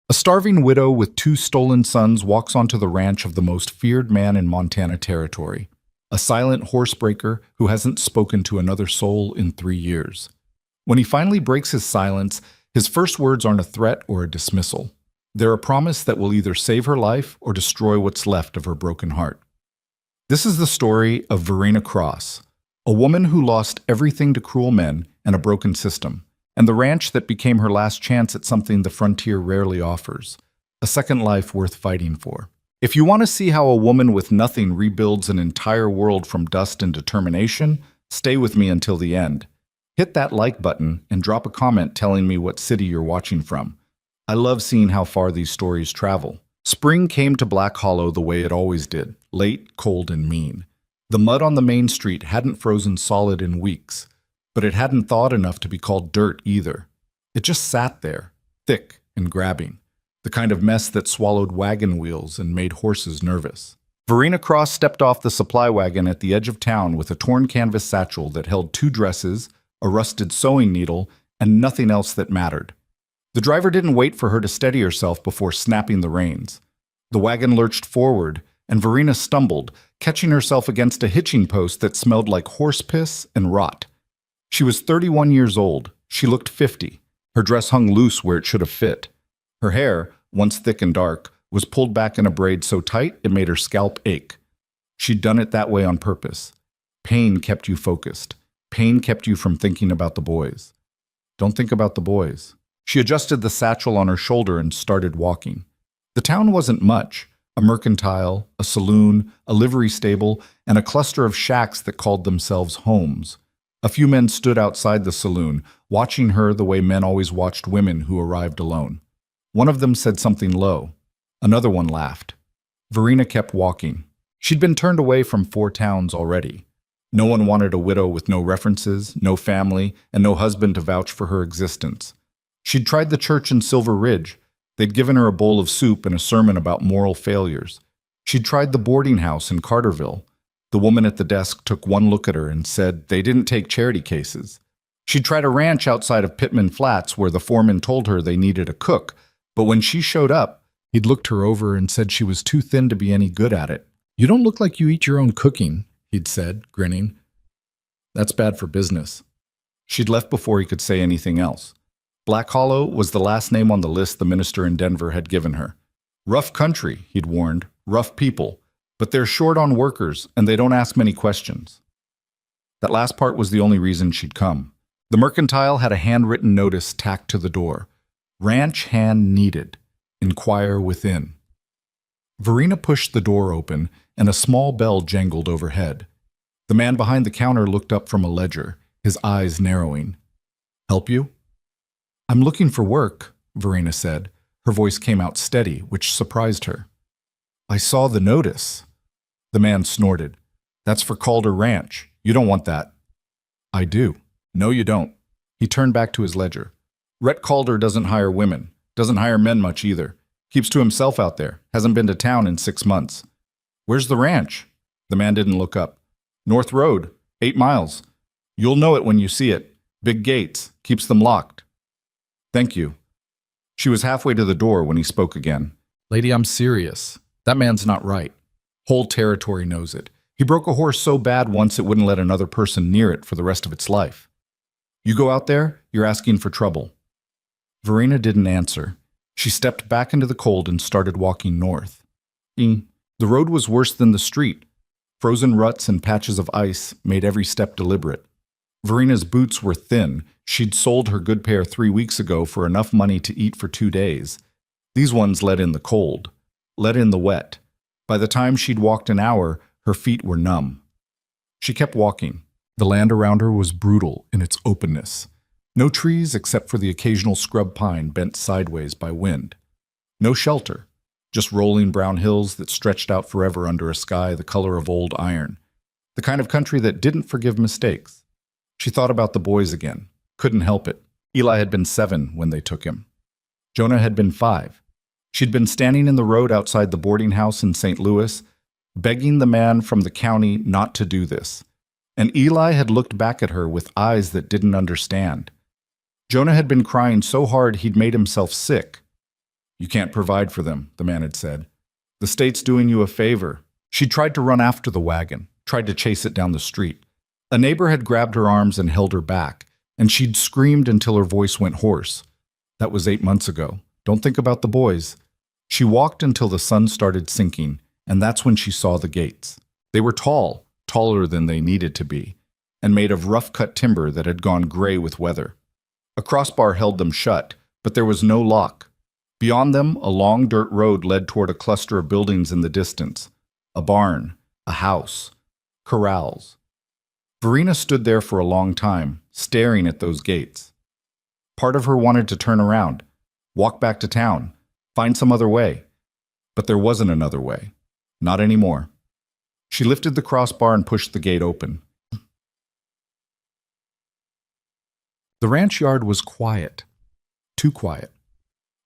A starving widow with two stolen sons walks onto the ranch of the most feared man in Montana territory, a silent horsebreaker who hasn't spoken to another soul in 3 years. When he finally breaks his silence, his first words aren't a threat or a dismissal. They're a promise that will either save her life or destroy what's left of her broken heart. This is the story of Verena Cross, a woman who lost everything to cruel men and a broken system, and the ranch that became her last chance at something the frontier rarely offers, a second life worth fighting for. If you want to see how a woman with nothing rebuilds an entire world from dust and determination, stay with me until the end. Hit that like button and drop a comment telling me what city you're watching from. I love seeing how far these stories travel. Spring came to Black Hollow the way it always did, late, cold, and mean. The mud on the main street hadn't frozen solid in weeks, but it hadn't thawed enough to be called dirt either. It just sat there, thick and grabbing, the kind of mess that swallowed wagon wheels and made horses nervous. Verena Cross stepped off the supply wagon at the edge of town with a torn canvas satchel that held 2 dresses, a rusted sewing needle, and nothing else that mattered. The driver didn't wait for her to steady herself before snapping the reins. The wagon lurched forward, and Verena stumbled, catching herself against a hitching post that smelled like horse piss and rot. She was 31 years old. She looked 50. Her dress hung loose where it should have fit. Her hair, once thick and dark, was pulled back in a braid so tight it made her scalp ache. She'd done it that way on purpose. Pain kept you focused. Pain kept you from thinking about the boys. Don't think about the boys. She adjusted the satchel on her shoulder and started walking. The town wasn't much. A mercantile, a saloon, a livery stable, and a cluster of shacks that called themselves homes. A few men stood outside the saloon, watching her the way men always watched women who arrived alone. One of them said something low. Another one laughed. Verena kept walking. She'd been turned away from 4 towns already. No one wanted a widow with no references, no family, and no husband to vouch for her existence. She'd tried the church in Silver Ridge. They'd given her a bowl of soup and a sermon about moral failures. She'd tried the boarding house in Carterville. The woman at the desk took one look at her and said they didn't take charity cases. She'd tried a ranch outside of Pittman Flats where the foreman told her they needed a cook, but when she showed up, he'd looked her over and said she was too thin to be any good at it. "You don't look like you eat your own cooking," he'd said, grinning. "That's bad for business." She'd left before he could say anything else. Black Hollow was the last name on the list the minister in Denver had given her. Rough country, he'd warned, rough people, but they're short on workers and they don't ask many questions. That last part was the only reason she'd come. The mercantile had a handwritten notice tacked to the door. Ranch hand needed. Inquire within. Verena pushed the door open and a small bell jangled overhead. The man behind the counter looked up from a ledger, his eyes narrowing. "Help you?" "I'm looking for work," Verena said. Her voice came out steady, which surprised her. "I saw the notice." The man snorted. "That's for Calder Ranch. You don't want that." "I do." "No, you don't." He turned back to his ledger. "Rhett Calder doesn't hire women. Doesn't hire men much either. Keeps to himself out there. Hasn't been to town in 6 months." "Where's the ranch?" The man didn't look up. "North Road, 8 miles. You'll know it when you see it. Big gates. Keeps them locked." "Thank you." She was halfway to the door when he spoke again. "Lady, I'm serious. That man's not right. Whole territory knows it. He broke a horse so bad once it wouldn't let another person near it for the rest of its life. You go out there, you're asking for trouble." Verena didn't answer. She stepped back into the cold and started walking north. The road was worse than the street. Frozen ruts and patches of ice made every step deliberate. Verena's boots were thin. She'd sold her good pair 3 weeks ago for enough money to eat for 2 days. These ones let in the cold, let in the wet. By the time she'd walked an hour, her feet were numb. She kept walking. The land around her was brutal in its openness. No trees except for the occasional scrub pine bent sideways by wind. No shelter, just rolling brown hills that stretched out forever under a sky the color of old iron. The kind of country that didn't forgive mistakes. She thought about the boys again. Couldn't help it. Eli had been 7 when they took him. Jonah had been 5. She'd been standing in the road outside the boarding house in St. Louis, begging the man from the county not to do this. And Eli had looked back at her with eyes that didn't understand. Jonah had been crying so hard he'd made himself sick. You can't provide for them, the man had said. The state's doing you a favor. She tried to run after the wagon, tried to chase it down the street. A neighbor had grabbed her arms and held her back, and she'd screamed until her voice went hoarse. That was 8 months ago. Don't think about the boys. She walked until the sun started sinking, and that's when she saw the gates. They were tall, taller than they needed to be, and made of rough-cut timber that had gone gray with weather. A crossbar held them shut, but there was no lock. Beyond them, a long dirt road led toward a cluster of buildings in the distance. A barn, a house, corrals. Verena stood there for a long time, staring at those gates. Part of her wanted to turn around, walk back to town, find some other way. But there wasn't another way. Not anymore. She lifted the crossbar and pushed the gate open. The ranch yard was quiet. Too quiet.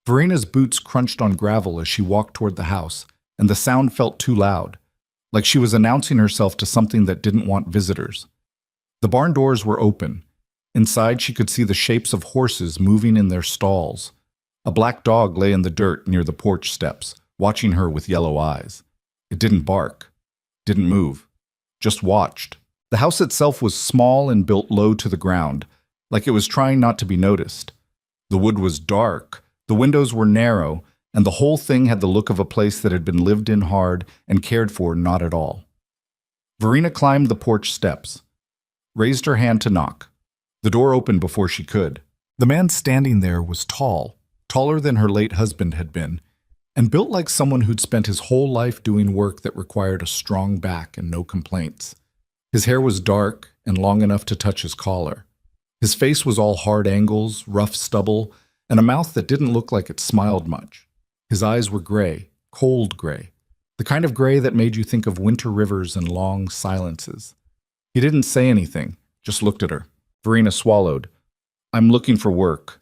Verena's boots crunched on gravel as she walked toward the house, and the sound felt too loud, like she was announcing herself to something that didn't want visitors. The barn doors were open. Inside, she could see the shapes of horses moving in their stalls. A black dog lay in the dirt near the porch steps, watching her with yellow eyes. It didn't bark, didn't move, just watched. The house itself was small and built low to the ground, like it was trying not to be noticed. The wood was dark, the windows were narrow, and the whole thing had the look of a place that had been lived in hard and cared for not at all. Verena climbed the porch steps, raised her hand to knock. The door opened before she could. The man standing there was tall, taller than her late husband had been, and built like someone who'd spent his whole life doing work that required a strong back and no complaints. His hair was dark and long enough to touch his collar. His face was all hard angles, rough stubble, and a mouth that didn't look like it smiled much. His eyes were gray, cold gray, the kind of gray that made you think of winter rivers and long silences. He didn't say anything, just looked at her. Verena swallowed. I'm looking for work.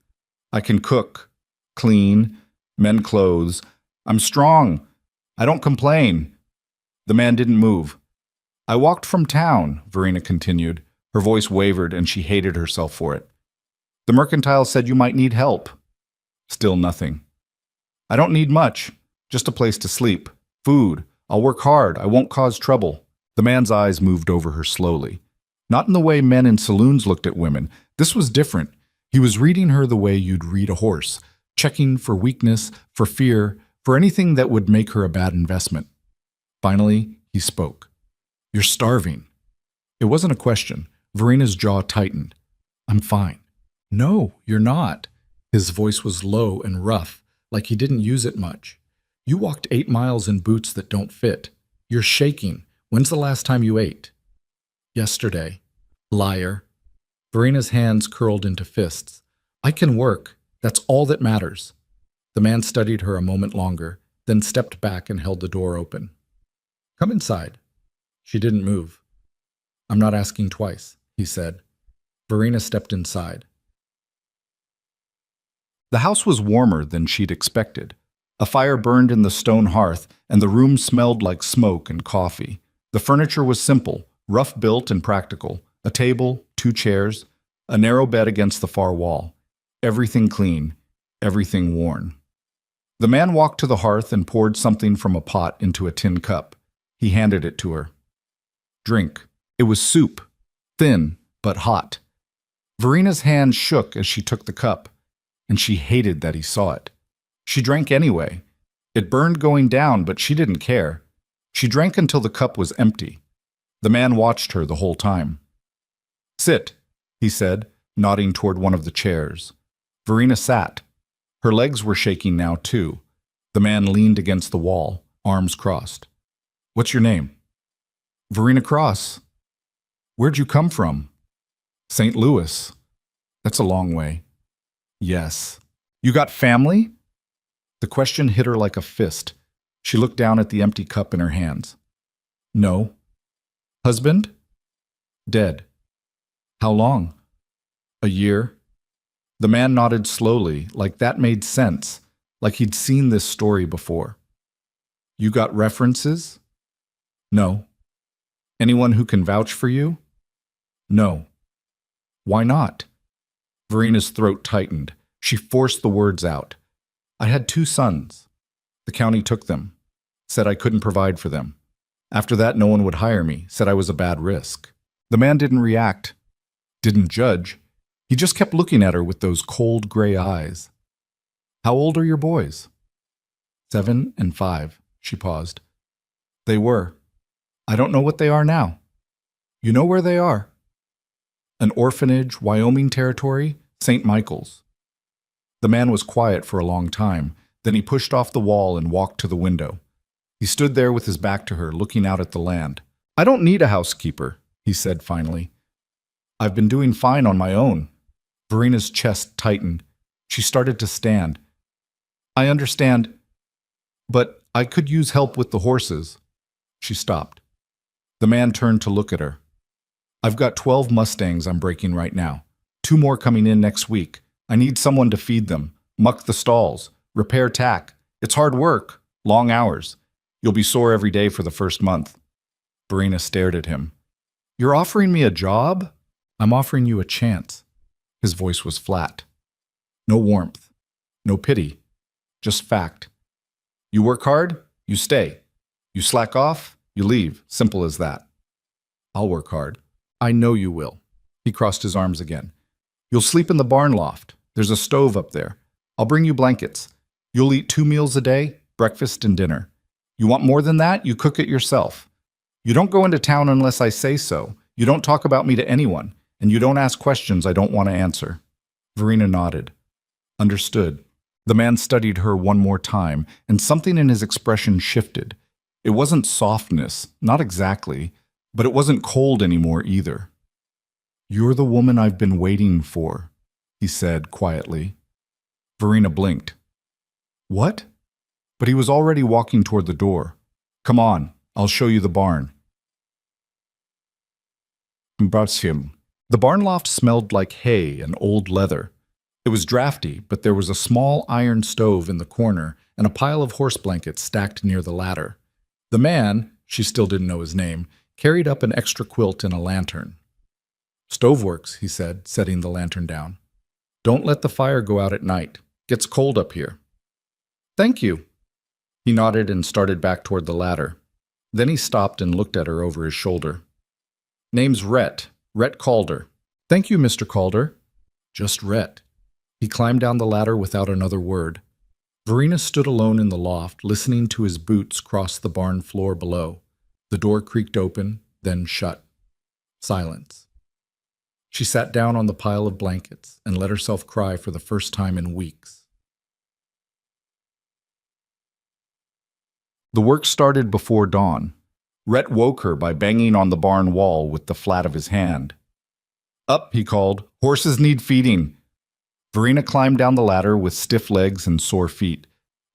I can cook, clean, mend clothes. I'm strong. I don't complain. The man didn't move. I walked from town, Verena continued. Her voice wavered and she hated herself for it. The mercantile said you might need help. Still nothing. I don't need much, just a place to sleep. Food. I'll work hard. I won't cause trouble. The man's eyes moved over her slowly. Not in the way men in saloons looked at women. This was different. He was reading her the way you'd read a horse, checking for weakness, for fear, for anything that would make her a bad investment. Finally, he spoke. You're starving. It wasn't a question. Verena's jaw tightened. I'm fine. No, you're not. His voice was low and rough, like he didn't use it much. You walked 8 miles in boots that don't fit. You're shaking. When's the last time you ate? Yesterday. Liar. Verena's hands curled into fists. I can work. That's all that matters. The man studied her a moment longer, then stepped back and held the door open. Come inside. She didn't move. I'm not asking twice, he said. Verena stepped inside. The house was warmer than she'd expected. A fire burned in the stone hearth, and the room smelled like smoke and coffee. The furniture was simple, rough-built and practical. A table, 2 chairs, a narrow bed against the far wall. Everything clean, everything worn. The man walked to the hearth and poured something from a pot into a tin cup. He handed it to her. Drink. It was soup, thin but hot. Verena's hand shook as she took the cup, and she hated that he saw it. She drank anyway. It burned going down, but she didn't care. She drank until the cup was empty. The man watched her the whole time. Sit, he said, nodding toward one of the chairs. Verena sat. Her legs were shaking now, too. The man leaned against the wall, arms crossed. What's your name? Verena Cross. Where'd you come from? St. Louis. That's a long way. Yes. You got family? The question hit her like a fist. She looked down at the empty cup in her hands. No. Husband? Dead. How long? A year. The man nodded slowly, like that made sense, like he'd seen this story before. You got references? No. Anyone who can vouch for you? No. Why not? Verena's throat tightened. She forced the words out. I had 2 sons. The county took them, said I couldn't provide for them. After that, no one would hire me, said I was a bad risk. The man didn't react, didn't judge. He just kept looking at her with those cold gray eyes. How old are your boys? 7 and 5, she paused. They were. I don't know what they are now. You know where they are? An orphanage, Wyoming territory, St. Michael's. The man was quiet for a long time. Then he pushed off the wall and walked to the window. He stood there with his back to her, looking out at the land. I don't need a housekeeper, he said finally. I've been doing fine on my own. Verina's chest tightened. She started to stand. I understand, but I could use help with the horses. She stopped. The man turned to look at her. I've got 12 Mustangs I'm breaking right now. 2 more coming in next week. I need someone to feed them, muck the stalls, repair tack. It's hard work, long hours. You'll be sore every day for the first month. Verena stared at him. You're offering me a job? I'm offering you a chance. His voice was flat. No warmth, no pity, just fact. You work hard, you stay. You slack off, you leave. Simple as that. I'll work hard. I know you will. He crossed his arms again. You'll sleep in the barn loft. There's a stove up there. I'll bring you blankets. You'll eat 2 meals a day, breakfast and dinner. You want more than that? You cook it yourself. You don't go into town unless I say so. You don't talk about me to anyone, and you don't ask questions I don't want to answer. Verena nodded. Understood. The man studied her one more time, and something in his expression shifted. It wasn't softness, not exactly, but it wasn't cold anymore either. You're the woman I've been waiting for, he said quietly. Verena blinked. What? But he was already walking toward the door. Come on, I'll show you the barn. The barn loft smelled like hay and old leather. It was drafty, but there was a small iron stove in the corner and a pile of horse blankets stacked near the ladder. The man, she still didn't know his name, carried up an extra quilt and a lantern. Stove works, he said, setting the lantern down. Don't let the fire go out at night. Gets cold up here. Thank you. He nodded and started back toward the ladder. Then he stopped and looked at her over his shoulder. Name's Rhett Calder. Thank you, Mr. Calder. Just Rhett. He climbed down the ladder without another word. Verena stood alone in the loft, listening to his boots cross the barn floor below. The door creaked open, then shut. Silence. She sat down on the pile of blankets and let herself cry for the first time in weeks. The work started before dawn. Rhett woke her by banging on the barn wall with the flat of his hand. Up, he called. Horses need feeding. Verena climbed down the ladder with stiff legs and sore feet.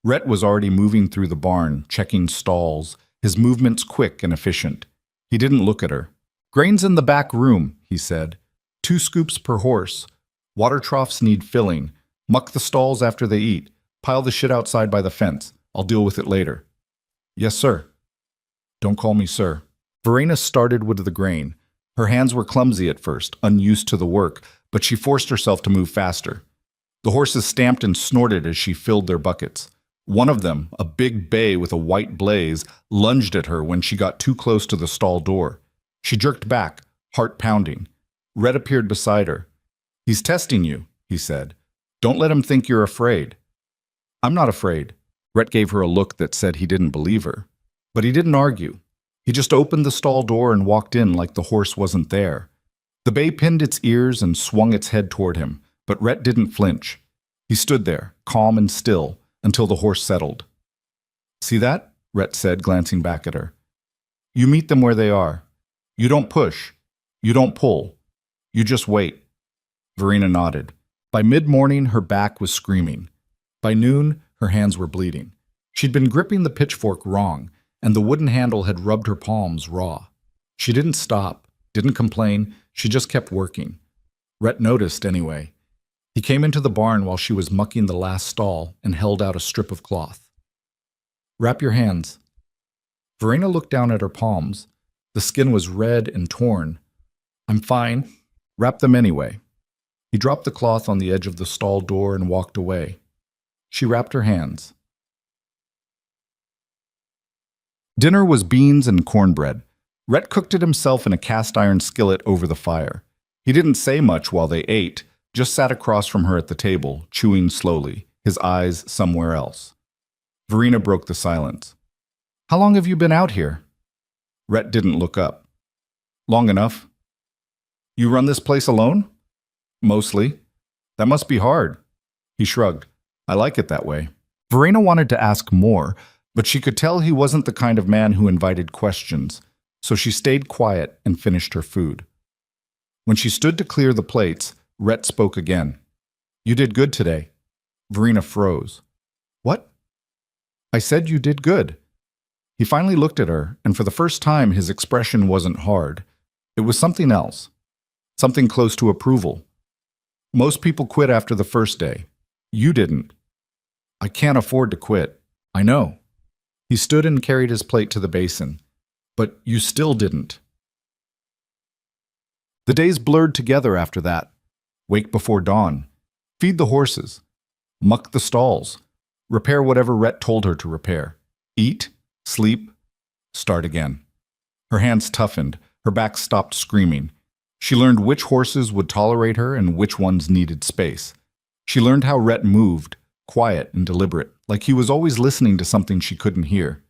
Rhett was already moving through the barn, checking stalls, his movements quick and efficient. He didn't look at her. Grain's in the back room, he said. 2 scoops per horse. Water troughs need filling. Muck the stalls after they eat. Pile the shit outside by the fence. I'll deal with it later. Yes, sir. Don't call me sir. Verena started with the grain. Her hands were clumsy at first, unused to the work, but she forced herself to move faster. The horses stamped and snorted as she filled their buckets. One of them, a big bay with a white blaze, lunged at her when she got too close to the stall door. She jerked back, heart pounding. Rhett appeared beside her. He's testing you, he said. Don't let him think you're afraid. I'm not afraid. Rhett gave her a look that said he didn't believe her. But he didn't argue. He just opened the stall door and walked in like the horse wasn't there. The bay pinned its ears and swung its head toward him, but Rhett didn't flinch. He stood there, calm and still, until the horse settled. See that? Rhett said, glancing back at her. You meet them where they are. You don't push. You don't pull. You just wait. Verena nodded. By mid-morning, her back was screaming. By noon, her hands were bleeding. She'd been gripping the pitchfork wrong, and the wooden handle had rubbed her palms raw. She didn't stop, didn't complain, she just kept working. Rhett noticed anyway. He came into the barn while she was mucking the last stall and held out a strip of cloth. Wrap your hands. Verena looked down at her palms. The skin was red and torn. I'm fine. Wrap them anyway. He dropped the cloth on the edge of the stall door and walked away. She wrapped her hands. Dinner was beans and cornbread. Rhett cooked it himself in a cast-iron skillet over the fire. He didn't say much while they ate, just sat across from her at the table, chewing slowly, his eyes somewhere else. Verena broke the silence. "How long have you been out here?" Rhett didn't look up. "Long enough." "You run this place alone?" "Mostly." "That must be hard." He shrugged. "I like it that way." Verena wanted to ask more, but she could tell he wasn't the kind of man who invited questions, so she stayed quiet and finished her food. When she stood to clear the plates, Rhett spoke again. "You did good today." Verena froze. "What?" "I said you did good." He finally looked at her, and for the first time his expression wasn't hard. It was something else. Something close to approval. "Most people quit after the first day. You didn't." "I can't afford to quit." "I know." He stood and carried his plate to the basin. "But you still didn't." The days blurred together after that. Wake before dawn. Feed the horses. Muck the stalls. Repair whatever Rhett told her to repair. Eat. Sleep. Start again. Her hands toughened. Her back stopped screaming. She learned which horses would tolerate her and which ones needed space. She learned how Rhett moved, quiet and deliberate, like he was always listening to something she couldn't hear.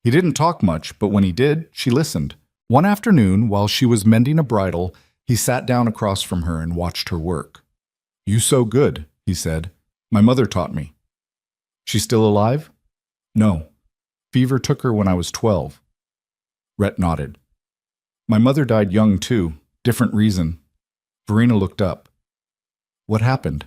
He didn't talk much, but when he did, she listened. One afternoon, while she was mending a bridle, he sat down across from her and watched her work. "You sew good," he said. "My mother taught me." "She's still alive?" "No. Fever took her when I was 12. Rhett nodded. "My mother died young, too. Different reason." Verena looked up. "What happened?"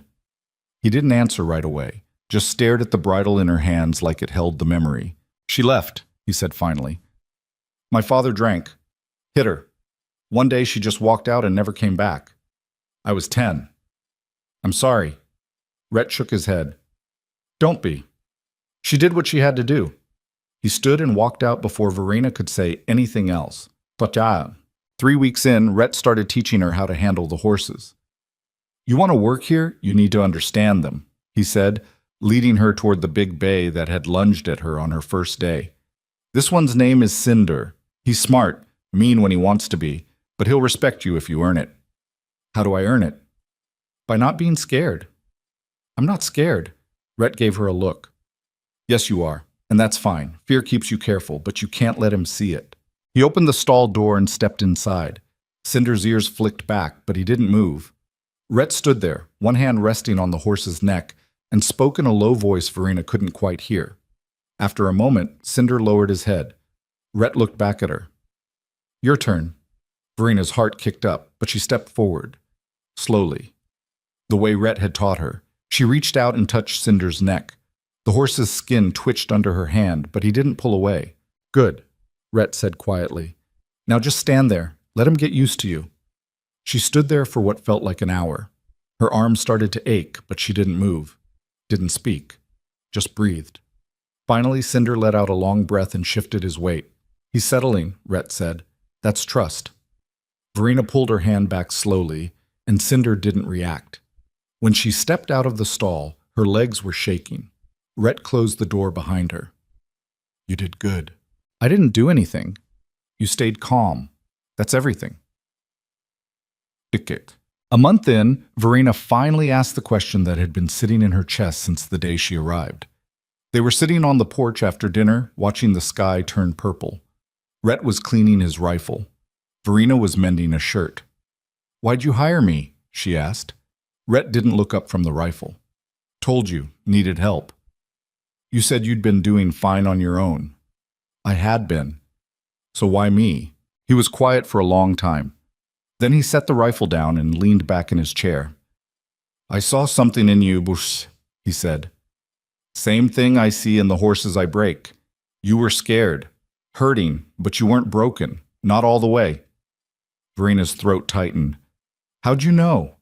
He didn't answer right away, just stared at the bridle in her hands like it held the memory. "She left," he said finally. "My father drank. Hit her. One day she just walked out and never came back. I was 10. I'm sorry." Rhett shook his head. "Don't be. She did what she had to do." He stood and walked out before Verena could say anything else. But 3 weeks in, Rhett started teaching her how to handle the horses. "You want to work here, you need to understand them," he said, leading her toward the big bay that had lunged at her on her first day. "This one's name is Cinder. He's smart, mean when he wants to be, but he'll respect you if you earn it." "How do I earn it?" "By not being scared." "I'm not scared." Rhett gave her a look. "Yes, you are, and that's fine. Fear keeps you careful, but you can't let him see it." He opened the stall door and stepped inside. Cinder's ears flicked back, but he didn't move. Rhett stood there, one hand resting on the horse's neck, and spoke in a low voice Verena couldn't quite hear. After a moment, Cinder lowered his head. Rhett looked back at her. "Your turn." Verena's heart kicked up, but she stepped forward. Slowly. The way Rhett had taught her. She reached out and touched Cinder's neck. The horse's skin twitched under her hand, but he didn't pull away. "Good," Rhett said quietly. "Now just stand there. Let him get used to you." She stood there for what felt like an hour. Her arms started to ache, but she didn't move. Didn't speak. Just breathed. Finally, Cinder let out a long breath and shifted his weight. "He's settling," Rhett said. "That's trust." Verena pulled her hand back slowly, and Cinder didn't react. When she stepped out of the stall, her legs were shaking. Rhett closed the door behind her. "You did good." "I didn't do anything." "You stayed calm. That's everything." Ticket. A month in, Verena finally asked the question that had been sitting in her chest since the day she arrived. They were sitting on the porch after dinner, watching the sky turn purple. Rhett was cleaning his rifle. Verena was mending a shirt. "Why'd you hire me?" she asked. Rhett didn't look up from the rifle. "Told you, needed help." "You said you'd been doing fine on your own." "I had been." "So why me?" He was quiet for a long time. Then he set the rifle down and leaned back in his chair. "I saw something in you, Bush," he said. "Same thing I see in the horses I break. You were scared, hurting, but you weren't broken, not all the way." Verena's throat tightened. "How'd you know?"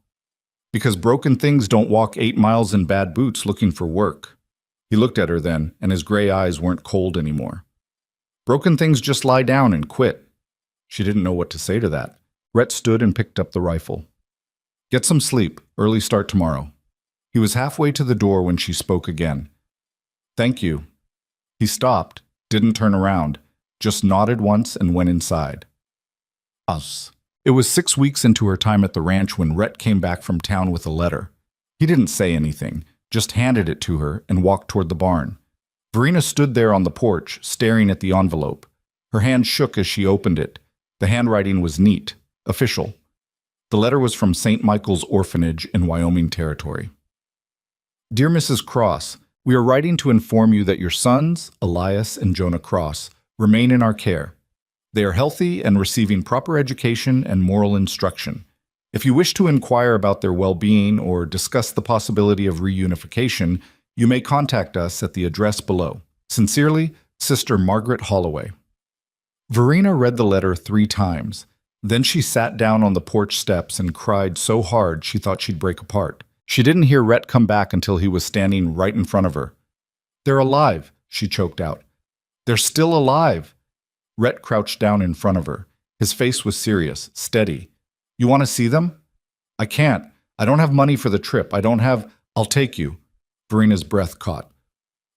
"Because broken things don't walk 8 miles in bad boots looking for work." He looked at her then, and his gray eyes weren't cold anymore. "Broken things just lie down and quit." She didn't know what to say to that. Rhett stood and picked up the rifle. "Get some sleep. Early start tomorrow." He was halfway to the door when she spoke again. Thank you. He stopped, didn't turn around, just nodded once and went inside. Us. It was 6 weeks into her time at the ranch when Rhett came back from town with a letter. He didn't say anything, just handed it to her and walked toward the barn. Verena stood there on the porch, staring at the envelope. Her hand shook as she opened it. The handwriting was neat, official. The letter was from St. Michael's Orphanage in Wyoming Territory. Dear Mrs. Cross, we are writing to inform you that your sons, Elias and Jonah Cross, remain in our care. They are healthy and receiving proper education and moral instruction. If you wish to inquire about their well-being or discuss the possibility of reunification, you may contact us at the address below. Sincerely, Sister Margaret Holloway. Verena read the letter 3 times. Then she sat down on the porch steps and cried so hard she thought she'd break apart. She didn't hear Rhett come back until he was standing right in front of her. They're alive, she choked out. They're still alive. Rhett crouched down in front of her. His face was serious, steady. You want to see them? I can't. I don't have money for the trip. I'll take you. Verena's breath caught.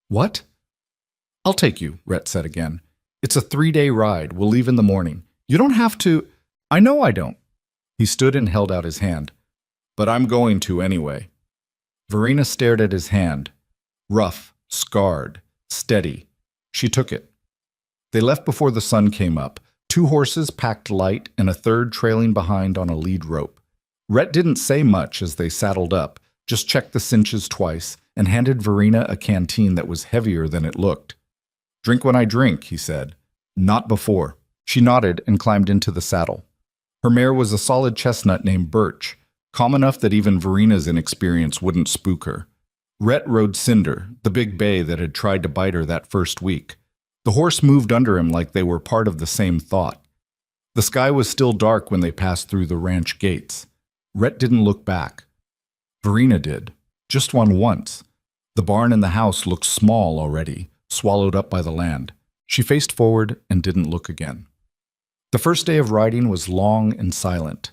What? I'll take you, Rhett said again. It's a 3-day ride. We'll leave in the morning. You don't have to. I know I don't. He stood and held out his hand. But I'm going to anyway. Verena stared at his hand. Rough, scarred, steady. She took it. They left before the sun came up, 2 horses packed light and a third trailing behind on a lead rope. Rhett didn't say much as they saddled up, just checked the cinches twice and handed Verena a canteen that was heavier than it looked. Drink when I drink, he said. Not before. She nodded and climbed into the saddle. Her mare was a solid chestnut named Birch, calm enough that even Verena's inexperience wouldn't spook her. Rhett rode Cinder, the big bay that had tried to bite her that first week. The horse moved under him like they were part of the same thought. The sky was still dark when they passed through the ranch gates. Rhett didn't look back. Verena did, just once. The barn and the house looked small already, swallowed up by the land. She faced forward and didn't look again. The first day of riding was long and silent.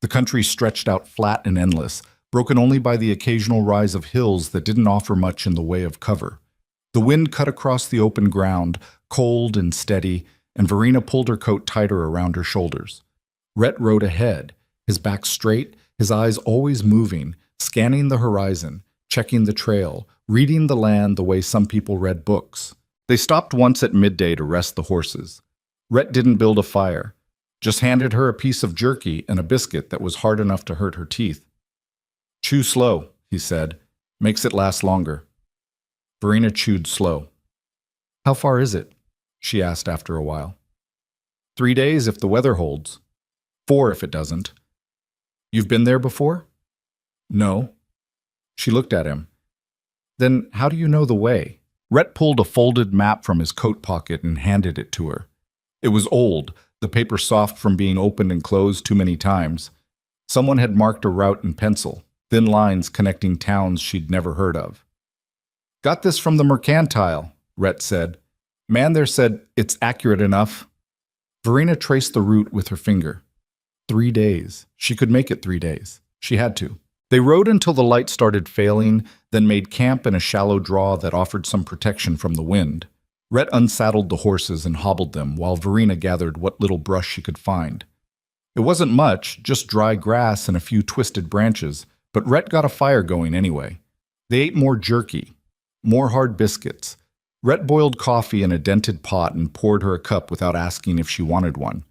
The country stretched out flat and endless, broken only by the occasional rise of hills that didn't offer much in the way of cover. The wind cut across the open ground, cold and steady, and Verena pulled her coat tighter around her shoulders. Rhett rode ahead, his back straight, his eyes always moving, scanning the horizon, checking the trail, reading the land the way some people read books. They stopped once at midday to rest the horses. Rhett didn't build a fire, just handed her a piece of jerky and a biscuit that was hard enough to hurt her teeth. Chew slow, he said. Makes it last longer. Verena chewed slow. How far is it? She asked after a while. 3 days if the weather holds. 4 if it doesn't. You've been there before? No. She looked at him. Then how do you know the way? Rhett pulled a folded map from his coat pocket and handed it to her. It was old, the paper soft from being opened and closed too many times. Someone had marked a route in pencil, thin lines connecting towns she'd never heard of. Got this from the mercantile, Rhett said. Man there said, it's accurate enough. Verena traced the route with her finger. 3 days. She could make it 3 days. She had to. They rode until the light started failing, then made camp in a shallow draw that offered some protection from the wind. Rhett unsaddled the horses and hobbled them while Verena gathered what little brush she could find. It wasn't much, just dry grass and a few twisted branches, but Rhett got a fire going anyway. They ate more jerky, more hard biscuits. Rhett boiled coffee in a dented pot and poured her a cup without asking if she wanted one.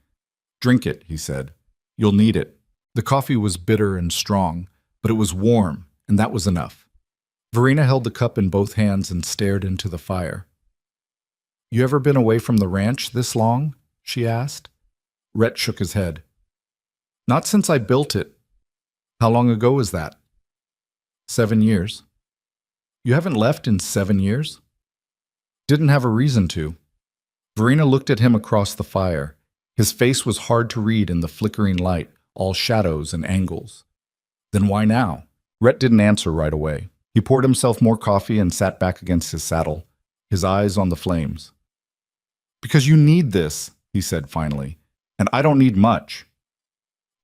Drink it, he said. You'll need it. The coffee was bitter and strong, but it was warm, and that was enough. Verena held the cup in both hands and stared into the fire. You ever been away from the ranch this long? She asked. Rhett shook his head. Not since I built it. How long ago was that? 7 years. You haven't left in 7 years? Didn't have a reason to. Verena looked at him across the fire. His face was hard to read in the flickering light, all shadows and angles. Then why now? Rhett didn't answer right away. He poured himself more coffee and sat back against his saddle, his eyes on the flames. Because you need this, he said finally, and I don't need much.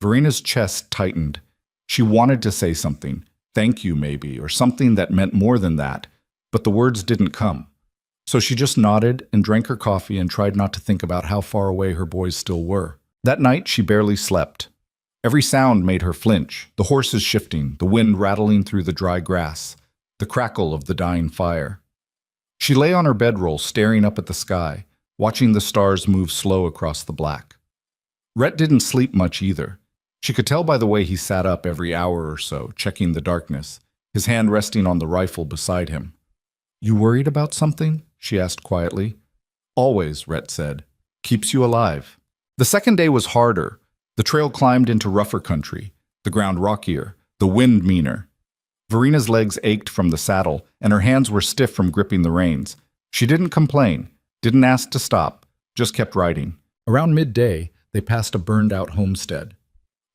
Verena's chest tightened. She wanted to say something, thank you maybe, or something that meant more than that, but the words didn't come. So she just nodded and drank her coffee and tried not to think about how far away her boys still were. That night, she barely slept. Every sound made her flinch, the horses shifting, the wind rattling through the dry grass, the crackle of the dying fire. She lay on her bedroll, staring up at the sky, watching the stars move slow across the black. Rhett didn't sleep much either. She could tell by the way he sat up every hour or so, checking the darkness, his hand resting on the rifle beside him. "You worried about something?" she asked quietly. "Always," Rhett said. "Keeps you alive." The second day was harder. The trail climbed into rougher country, the ground rockier, the wind meaner. Verina's legs ached from the saddle, and her hands were stiff from gripping the reins. She didn't complain, didn't ask to stop, just kept riding. Around midday, they passed a burned-out homestead.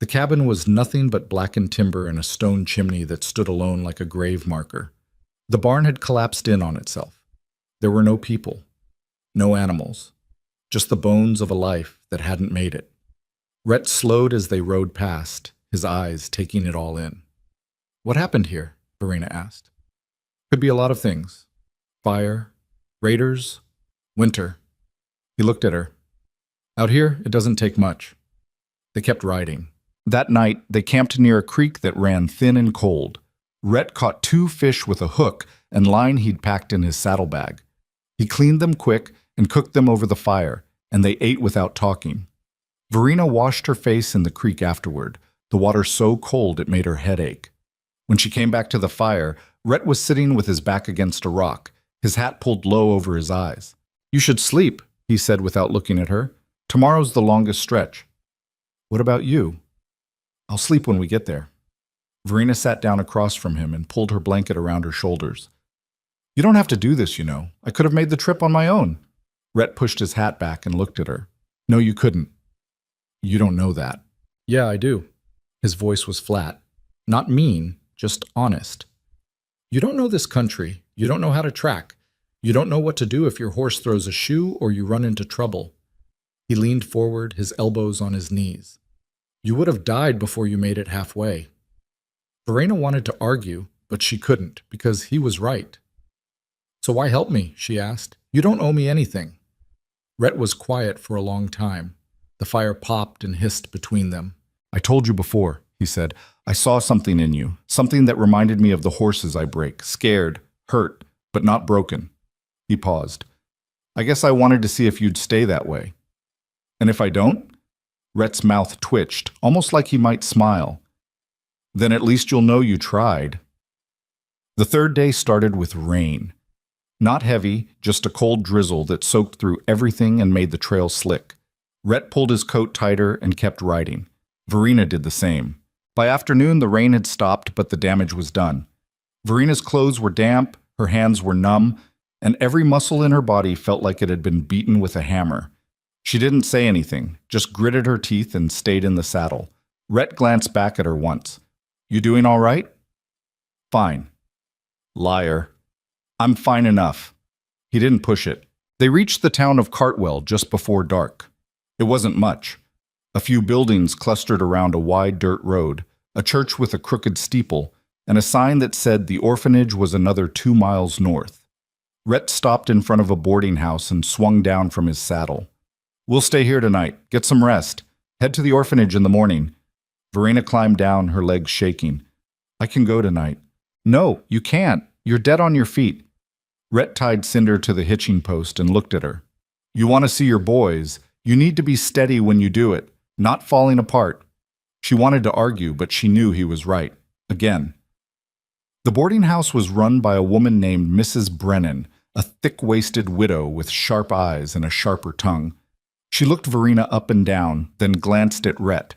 The cabin was nothing but blackened timber and a stone chimney that stood alone like a grave marker. The barn had collapsed in on itself. There were no people, no animals, just the bones of a life that hadn't made it. Rhett slowed as they rode past, his eyes taking it all in. "What happened here?" Verina asked. "Could be a lot of things. Fire, raiders, winter." He looked at her. "Out here, it doesn't take much." They kept riding. That night, they camped near a creek that ran thin and cold. Rhett caught 2 fish with a hook and line he'd packed in his saddlebag. He cleaned them quick and cooked them over the fire, and they ate without talking. Verina washed her face in the creek afterward, the water so cold it made her head ache. When she came back to the fire, Rhett was sitting with his back against a rock, his hat pulled low over his eyes. "You should sleep," he said without looking at her. "Tomorrow's the longest stretch." "What about you?" "I'll sleep when we get there." Verina sat down across from him and pulled her blanket around her shoulders. "You don't have to do this, you know. I could have made the trip on my own." Rhett pushed his hat back and looked at her. "No, you couldn't." "You don't know that." "Yeah, I do." His voice was flat. Not mean, just honest. "You don't know this country. You don't know how to track. You don't know what to do if your horse throws a shoe or you run into trouble." He leaned forward, his elbows on his knees. "You would have died before you made it halfway." Verena wanted to argue, but she couldn't, because he was right. "So why help me?" she asked. "You don't owe me anything." Rhett was quiet for a long time. The fire popped and hissed between them. "I told you before," he said. "I saw something in you, something that reminded me of the horses I break, scared, hurt, but not broken." He paused. "I guess I wanted to see if you'd stay that way." "And if I don't?" Rhett's mouth twitched, almost like he might smile. "Then at least you'll know you tried." The third day started with rain. Not heavy, just a cold drizzle that soaked through everything and made the trail slick. Rhett pulled his coat tighter and kept riding. Verena did the same. By afternoon, the rain had stopped, but the damage was done. Verena's clothes were damp, her hands were numb, and every muscle in her body felt like it had been beaten with a hammer. She didn't say anything, just gritted her teeth and stayed in the saddle. Rhett glanced back at her once. "You doing all right?" "Fine." "Liar." "I'm fine enough." He didn't push it. They reached the town of Cartwell just before dark. It wasn't much. A few buildings clustered around a wide dirt road, a church with a crooked steeple, and a sign that said the orphanage was another 2 miles north. Rhett stopped in front of a boarding house and swung down from his saddle. "We'll stay here tonight. Get some rest. Head to the orphanage in the morning." Verena climbed down, her legs shaking. "I can go tonight." "No, you can't. You're dead on your feet." Rhett tied Cinder to the hitching post and looked at her. "You want to see your boys. You need to be steady when you do it, not falling apart." She wanted to argue, but she knew he was right. Again. The boarding house was run by a woman named Mrs. Brennan, a thick-waisted widow with sharp eyes and a sharper tongue. She looked Verena up and down, then glanced at Rhett.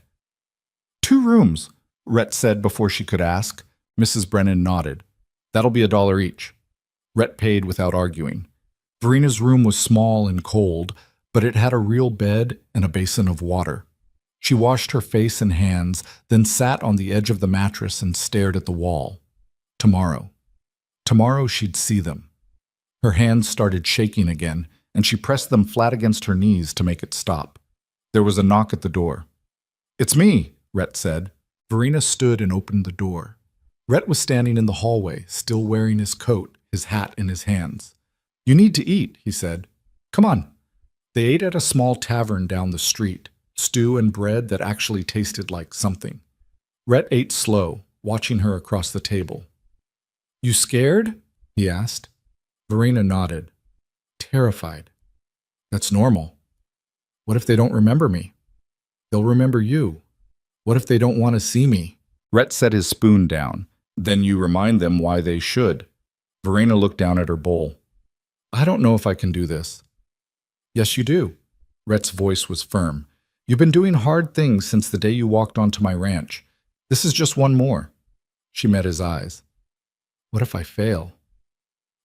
"2 rooms," Rhett said before she could ask. Mrs. Brennan nodded. "That'll be $1 each." Rhett paid without arguing. Verena's room was small and cold, but it had a real bed and a basin of water. She washed her face and hands, then sat on the edge of the mattress and stared at the wall. Tomorrow. Tomorrow she'd see them. Her hands started shaking again, and she pressed them flat against her knees to make it stop. There was a knock at the door. "It's me," Rhett said. Verena stood and opened the door. Rhett was standing in the hallway, still wearing his coat, his hat in his hands. "You need to eat," he said. "Come on." They ate at a small tavern down the street, stew and bread that actually tasted like something. Rhett ate slow, watching her across the table. "You scared?" he asked. Verena nodded. "Terrified." "That's normal." "What if they don't remember me?" "They'll remember you." "What if they don't want to see me?" Rhett set his spoon down. "Then you remind them why they should." Verena looked down at her bowl. "I don't know if I can do this." "Yes, you do." Rhett's voice was firm. "You've been doing hard things since the day you walked onto my ranch. This is just one more." She met his eyes. "What if I fail?"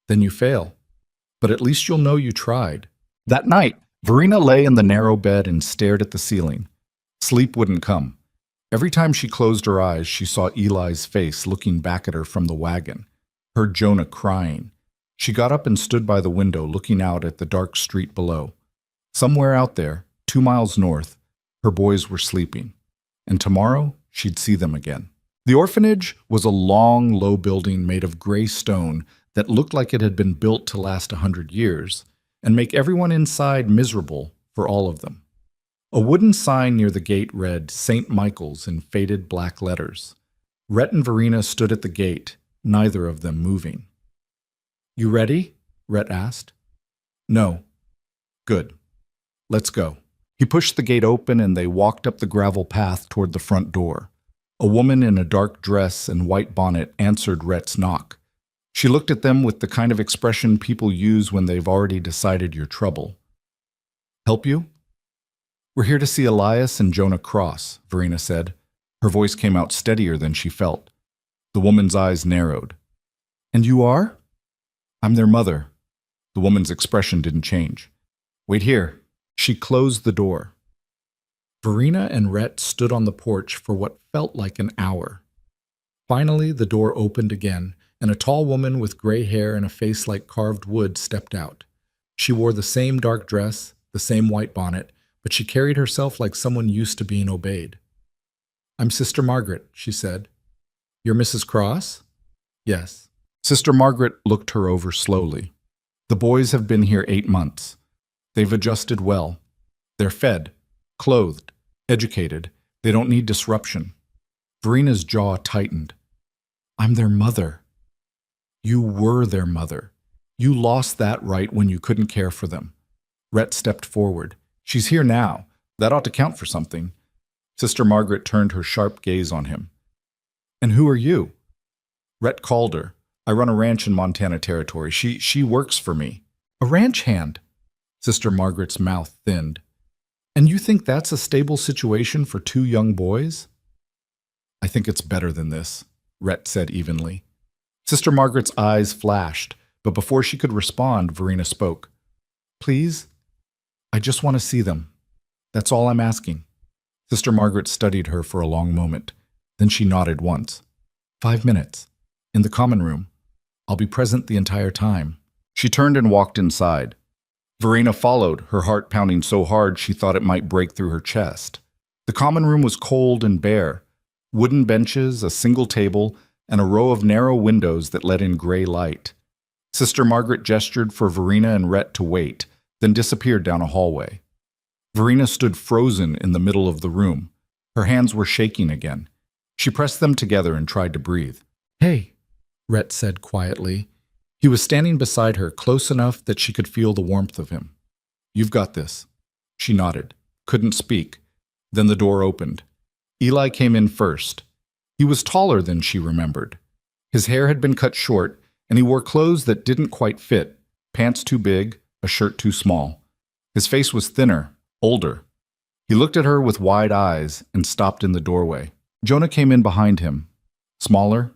"Then you fail. But at least you'll know you tried." That night, Verena lay in the narrow bed and stared at the ceiling. Sleep wouldn't come. Every time she closed her eyes, she saw Eli's face looking back at her from the wagon, heard Jonah crying. She got up and stood by the window, looking out at the dark street below. Somewhere out there, 2 miles north, her boys were sleeping. And tomorrow, she'd see them again. The orphanage was a long, low building made of gray stone that looked like it had been built to last 100 years and make everyone inside miserable for all of them. A wooden sign near the gate read St. Michael's in faded black letters. Rhett and Verena stood at the gate, neither of them moving. "You ready?" Rhett asked. "No." "Good. Let's go." He pushed the gate open and they walked up the gravel path toward the front door. A woman in a dark dress and white bonnet answered Rhett's knock. She looked at them with the kind of expression people use when they've already decided you're trouble. "Help you?" "We're here to see Elias and Jonah Cross," Verena said. Her voice came out steadier than she felt. The woman's eyes narrowed. "And you are?" "I'm their mother." The woman's expression didn't change. "Wait here." She closed the door. Verena and Rhett stood on the porch for what felt like an hour. Finally, the door opened again, and a tall woman with gray hair and a face like carved wood stepped out. She wore the same dark dress, the same white bonnet, but she carried herself like someone used to being obeyed. "I'm Sister Margaret," she said. "You're Mrs. Cross?" "Yes." Sister Margaret looked her over slowly. "The boys have been here 8 months. They've adjusted well. They're fed, clothed, educated. They don't need disruption." Verena's jaw tightened. "I'm their mother." "You were their mother. You lost that right when you couldn't care for them." Rhett stepped forward. "She's here now. That ought to count for something." Sister Margaret turned her sharp gaze on him. "And who are you?" Rhett called her. "I run a ranch in Montana Territory. She works for me." "A ranch hand?" Sister Margaret's mouth thinned. "And you think that's a stable situation for 2 young boys?" "I think it's better than this," Rhett said evenly. Sister Margaret's eyes flashed, but before she could respond, Verena spoke. "Please, I just want to see them. That's all I'm asking." Sister Margaret studied her for a long moment. Then she nodded once. 5 minutes. In the common room. I'll be present the entire time." She turned and walked inside. Verena followed, her heart pounding so hard she thought it might break through her chest. The common room was cold and bare. Wooden benches, a single table, and a row of narrow windows that let in gray light. Sister Margaret gestured for Verena and Rhett to wait, then disappeared down a hallway. Verena stood frozen in the middle of the room. Her hands were shaking again. She pressed them together and tried to breathe. "Hey," Rhett said quietly. He was standing beside her, close enough that she could feel the warmth of him. "You've got this." She nodded, couldn't speak. Then the door opened. Eli came in first. He was taller than she remembered. His hair had been cut short, and he wore clothes that didn't quite fit, pants too big, a shirt too small. His face was thinner, older. He looked at her with wide eyes and stopped in the doorway. Jonah came in behind him, smaller,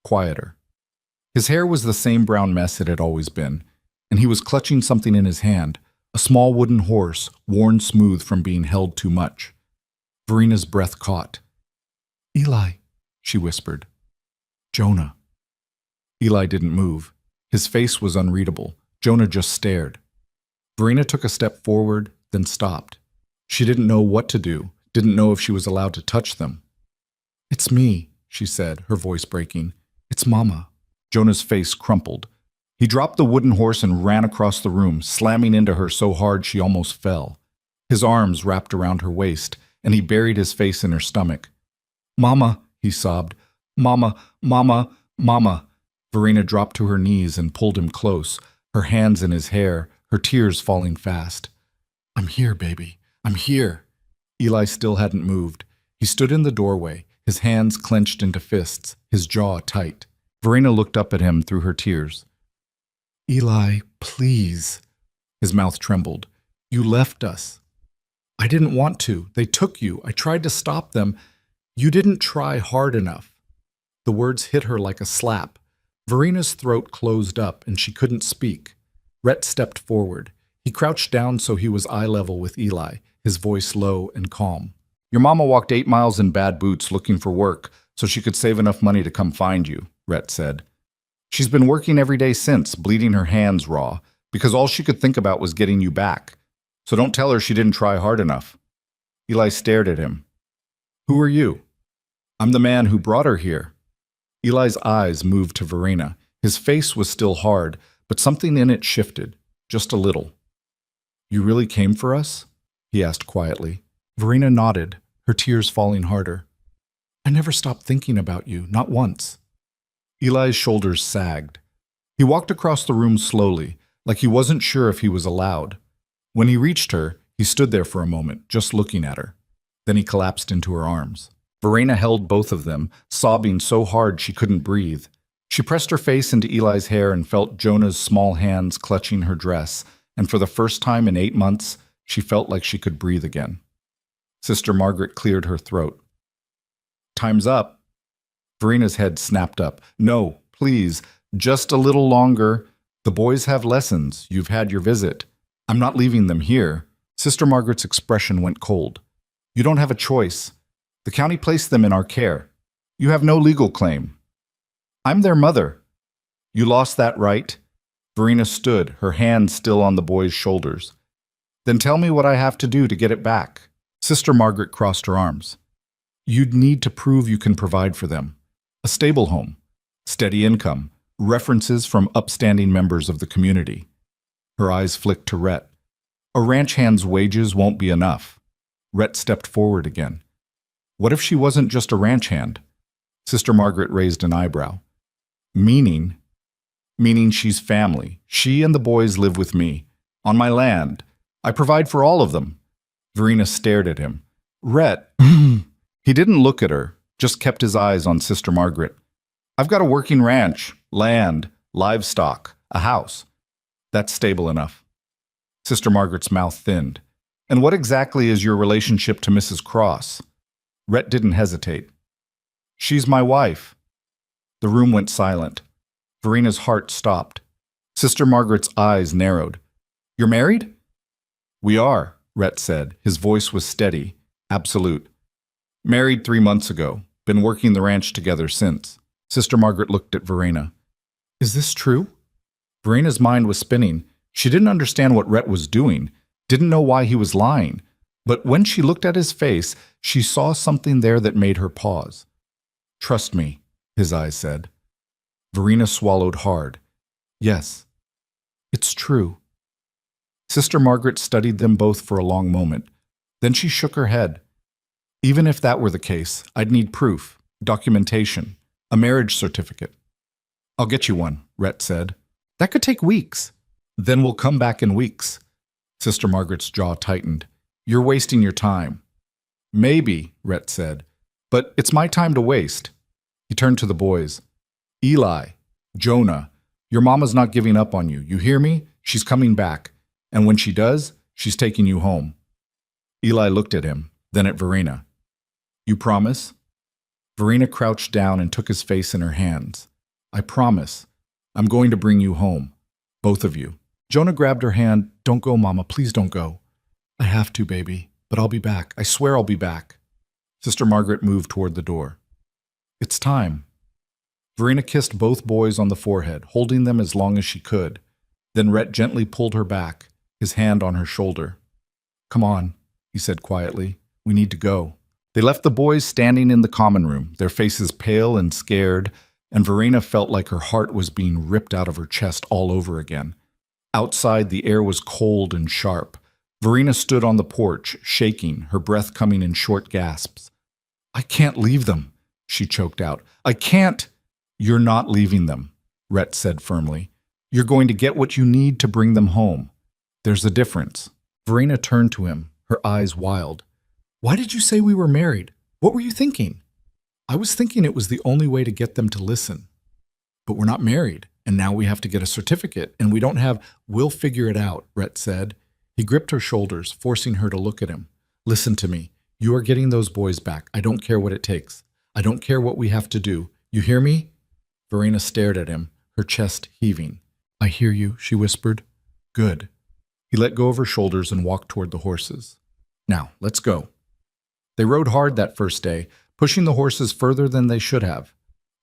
quieter. His hair was the same brown mess it had always been, and he was clutching something in his hand, a small wooden horse worn smooth from being held too much. Verena's breath caught. "Eli," she whispered. "Jonah." Eli didn't move. His face was unreadable. Jonah just stared. Verena took a step forward, then stopped. She didn't know what to do, didn't know if she was allowed to touch them. "It's me," she said, her voice breaking. "It's Mama." Jonah's face crumpled. He dropped the wooden horse and ran across the room, slamming into her so hard she almost fell. His arms wrapped around her waist, and he buried his face in her stomach. "Mama," he sobbed. "Mama, Mama, Mama." Verena dropped to her knees and pulled him close, her hands in his hair, her tears falling fast. "I'm here, baby. I'm here." Eli still hadn't moved. He stood in the doorway, his hands clenched into fists, his jaw tight. Verena looked up at him through her tears. "Eli, please." His mouth trembled. "You left us." "I didn't want to. They took you. I tried to stop them. You didn't try hard enough." The words hit her like a slap. Verena's throat closed up and she couldn't speak. Rhett stepped forward. He crouched down so he was eye level with Eli, his voice low and calm. "Your mama walked 8 miles in bad boots looking for work so she could save enough money to come find you," Rhett said. "She's been working every day since, bleeding her hands raw, because all she could think about was getting you back. So don't tell her she didn't try hard enough." Eli stared at him. "Who are you?" "I'm the man who brought her here." Eli's eyes moved to Verena. His face was still hard, but something in it shifted, just a little. "You really came for us?" he asked quietly. Verena nodded, her tears falling harder. "I never stopped thinking about you, not once." Eli's shoulders sagged. He walked across the room slowly, like he wasn't sure if he was allowed. When he reached her, he stood there for a moment, just looking at her. Then he collapsed into her arms. Verena held both of them, sobbing so hard she couldn't breathe. She pressed her face into Eli's hair and felt Jonah's small hands clutching her dress, and for the first time in 8 months, she felt like she could breathe again. Sister Margaret cleared her throat. "Time's up." Verena's head snapped up. "No, please, just a little longer. The boys have lessons. You've had your visit. I'm not leaving them here." Sister Margaret's expression went cold. "You don't have a choice. The county placed them in our care. You have no legal claim. I'm their mother. You lost that right." Verena stood, her hand still on the boy's shoulders. "Then tell me what I have to do to get it back." Sister Margaret crossed her arms. "You'd need to prove you can provide for them. A stable home, steady income, references from upstanding members of the community." Her eyes flicked to Rhett. "A ranch hand's wages won't be enough." Rhett stepped forward again. "What if she wasn't just a ranch hand?" Sister Margaret raised an eyebrow. Meaning she's family. She and the boys live with me. On my land. I provide for all of them." Verena stared at him. "Rhett." He didn't look at her, just kept his eyes on Sister Margaret. "I've got a working ranch, land, livestock, a house. That's stable enough." Sister Margaret's mouth thinned. "And what exactly is your relationship to Mrs. Cross?" Rhett didn't hesitate. "She's my wife." The room went silent. Verena's heart stopped. Sister Margaret's eyes narrowed. "You're married?" "We are," Rhett said. His voice was steady, absolute. "Married 3 months ago. Been working the ranch together since." Sister Margaret looked at Verena. "Is this true?" Verena's mind was spinning. She didn't understand what Rhett was doing, didn't know why he was lying. But when she looked at his face, she saw something there that made her pause. "Trust me," his eyes said. Verena swallowed hard. "Yes, it's true." Sister Margaret studied them both for a long moment. Then she shook her head. "Even if that were the case, I'd need proof, documentation, a marriage certificate." "I'll get you one," Rhett said. "That could take weeks." "Then we'll come back in weeks." Sister Margaret's jaw tightened. "You're wasting your time." "Maybe," Rhett said, "but it's my time to waste." He turned to the boys. "Eli, Jonah, your mama's not giving up on you. You hear me? She's coming back. And when she does, she's taking you home." Eli looked at him, then at Verena. "You promise?" Verena crouched down and took his face in her hands. "I promise. I'm going to bring you home. Both of you." Jonah grabbed her hand. "Don't go, Mama. Please don't go." "I have to, baby. But I'll be back. I swear I'll be back." Sister Margaret moved toward the door. "It's time." Verena kissed both boys on the forehead, holding them as long as she could. Then Rhett gently pulled her back, his hand on her shoulder. "Come on," he said quietly. "We need to go." They left the boys standing in the common room, their faces pale and scared, and Verena felt like her heart was being ripped out of her chest all over again. Outside, the air was cold and sharp. Verena stood on the porch, shaking, her breath coming in short gasps. "I can't leave them," she choked out. "I can't." "You're not leaving them," Rhett said firmly. "You're going to get what you need to bring them home. There's a difference." Verena turned to him, her eyes wild. "Why did you say we were married? What were you thinking?" "I was thinking it was the only way to get them to listen. But we're not married, and now we have to get a certificate, and we don't have—" "We'll figure it out," Rhett said. He gripped her shoulders, forcing her to look at him. "Listen to me. You are getting those boys back. I don't care what it takes. I don't care what we have to do. You hear me?" Verena stared at him, her chest heaving. "I hear you," she whispered. "Good." He let go of her shoulders and walked toward the horses. "Now, let's go." They rode hard that first day, pushing the horses further than they should have.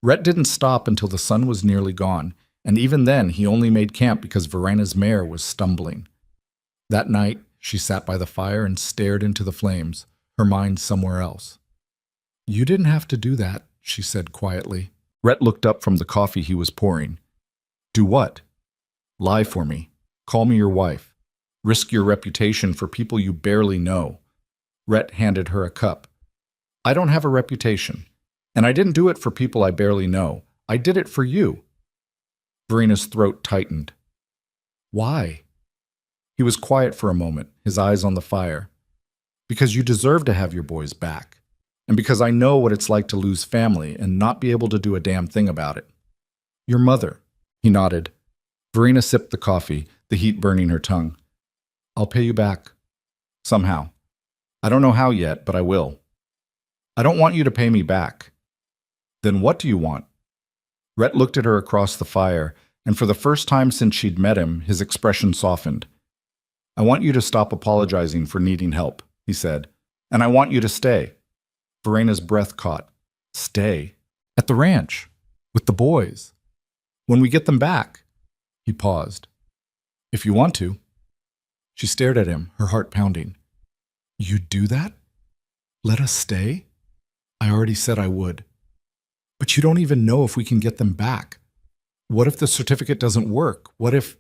Rhett didn't stop until the sun was nearly gone, and even then he only made camp because Verena's mare was stumbling. That night, she sat by the fire and stared into the flames, her mind somewhere else. "You didn't have to do that," she said quietly. Rhett looked up from the coffee he was pouring. "Do what?" "Lie for me. Call me your wife. Risk your reputation for people you barely know." Rhett handed her a cup. "I don't have a reputation, and I didn't do it for people I barely know. I did it for you." Verena's throat tightened. "Why?" He was quiet for a moment, his eyes on the fire. "Because you deserve to have your boys back, and because I know what it's like to lose family and not be able to do a damn thing about it." "Your mother." He nodded. Verena sipped the coffee, the heat burning her tongue. "I'll pay you back. Somehow. I don't know how yet, but I will." "I don't want you to pay me back." "Then what do you want?" Rhett looked at her across the fire, and for the first time since she'd met him, his expression softened. "I want you to stop apologizing for needing help," he said. "And I want you to stay." Verena's breath caught. "Stay? At the ranch? With the boys? When we get them back?" He paused. "If you want to." She stared at him, her heart pounding. "You'd do that? Let us stay?" "I already said I would." "But you don't even know if we can get them back. What if the certificate doesn't work? What if—"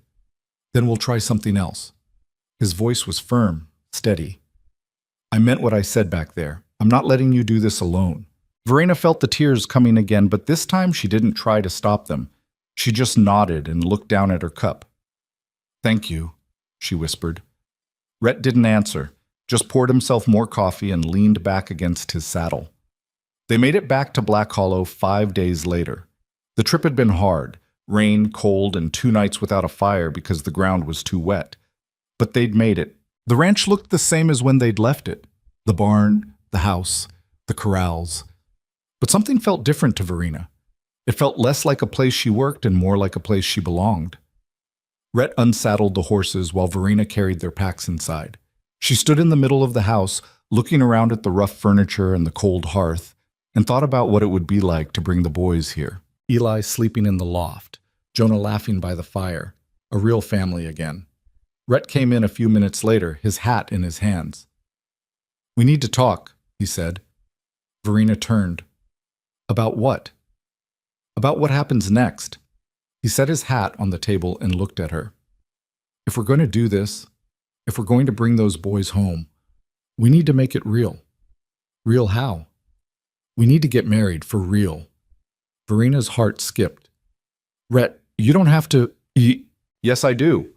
"Then we'll try something else." His voice was firm, steady. "I meant what I said back there. I'm not letting you do this alone." Verena felt the tears coming again, but this time she didn't try to stop them. She just nodded and looked down at her cup. "Thank you," she whispered. Rhett didn't answer, just poured himself more coffee and leaned back against his saddle. They made it back to Black Hollow 5 days later. The trip had been hard, rain, cold, and 2 nights without a fire because the ground was too wet. But they'd made it. The ranch looked the same as when they'd left it. The barn, the house, the corrals. But something felt different to Verena. It felt less like a place she worked and more like a place she belonged. Rhett unsaddled the horses while Verena carried their packs inside. She stood in the middle of the house, looking around at the rough furniture and the cold hearth, and thought about what it would be like to bring the boys here. Eli sleeping in the loft, Jonah laughing by the fire, a real family again. Rhett came in a few minutes later, his hat in his hands. "We need to talk," he said. Verena turned. "About what?" "About what happens next." He set his hat on the table and looked at her. "If we're going to do this, if we're going to bring those boys home, we need to make it real." "Real how?" "We need to get married for real." Verena's heart skipped. "Rhett, you don't have to—" "Yes, I do.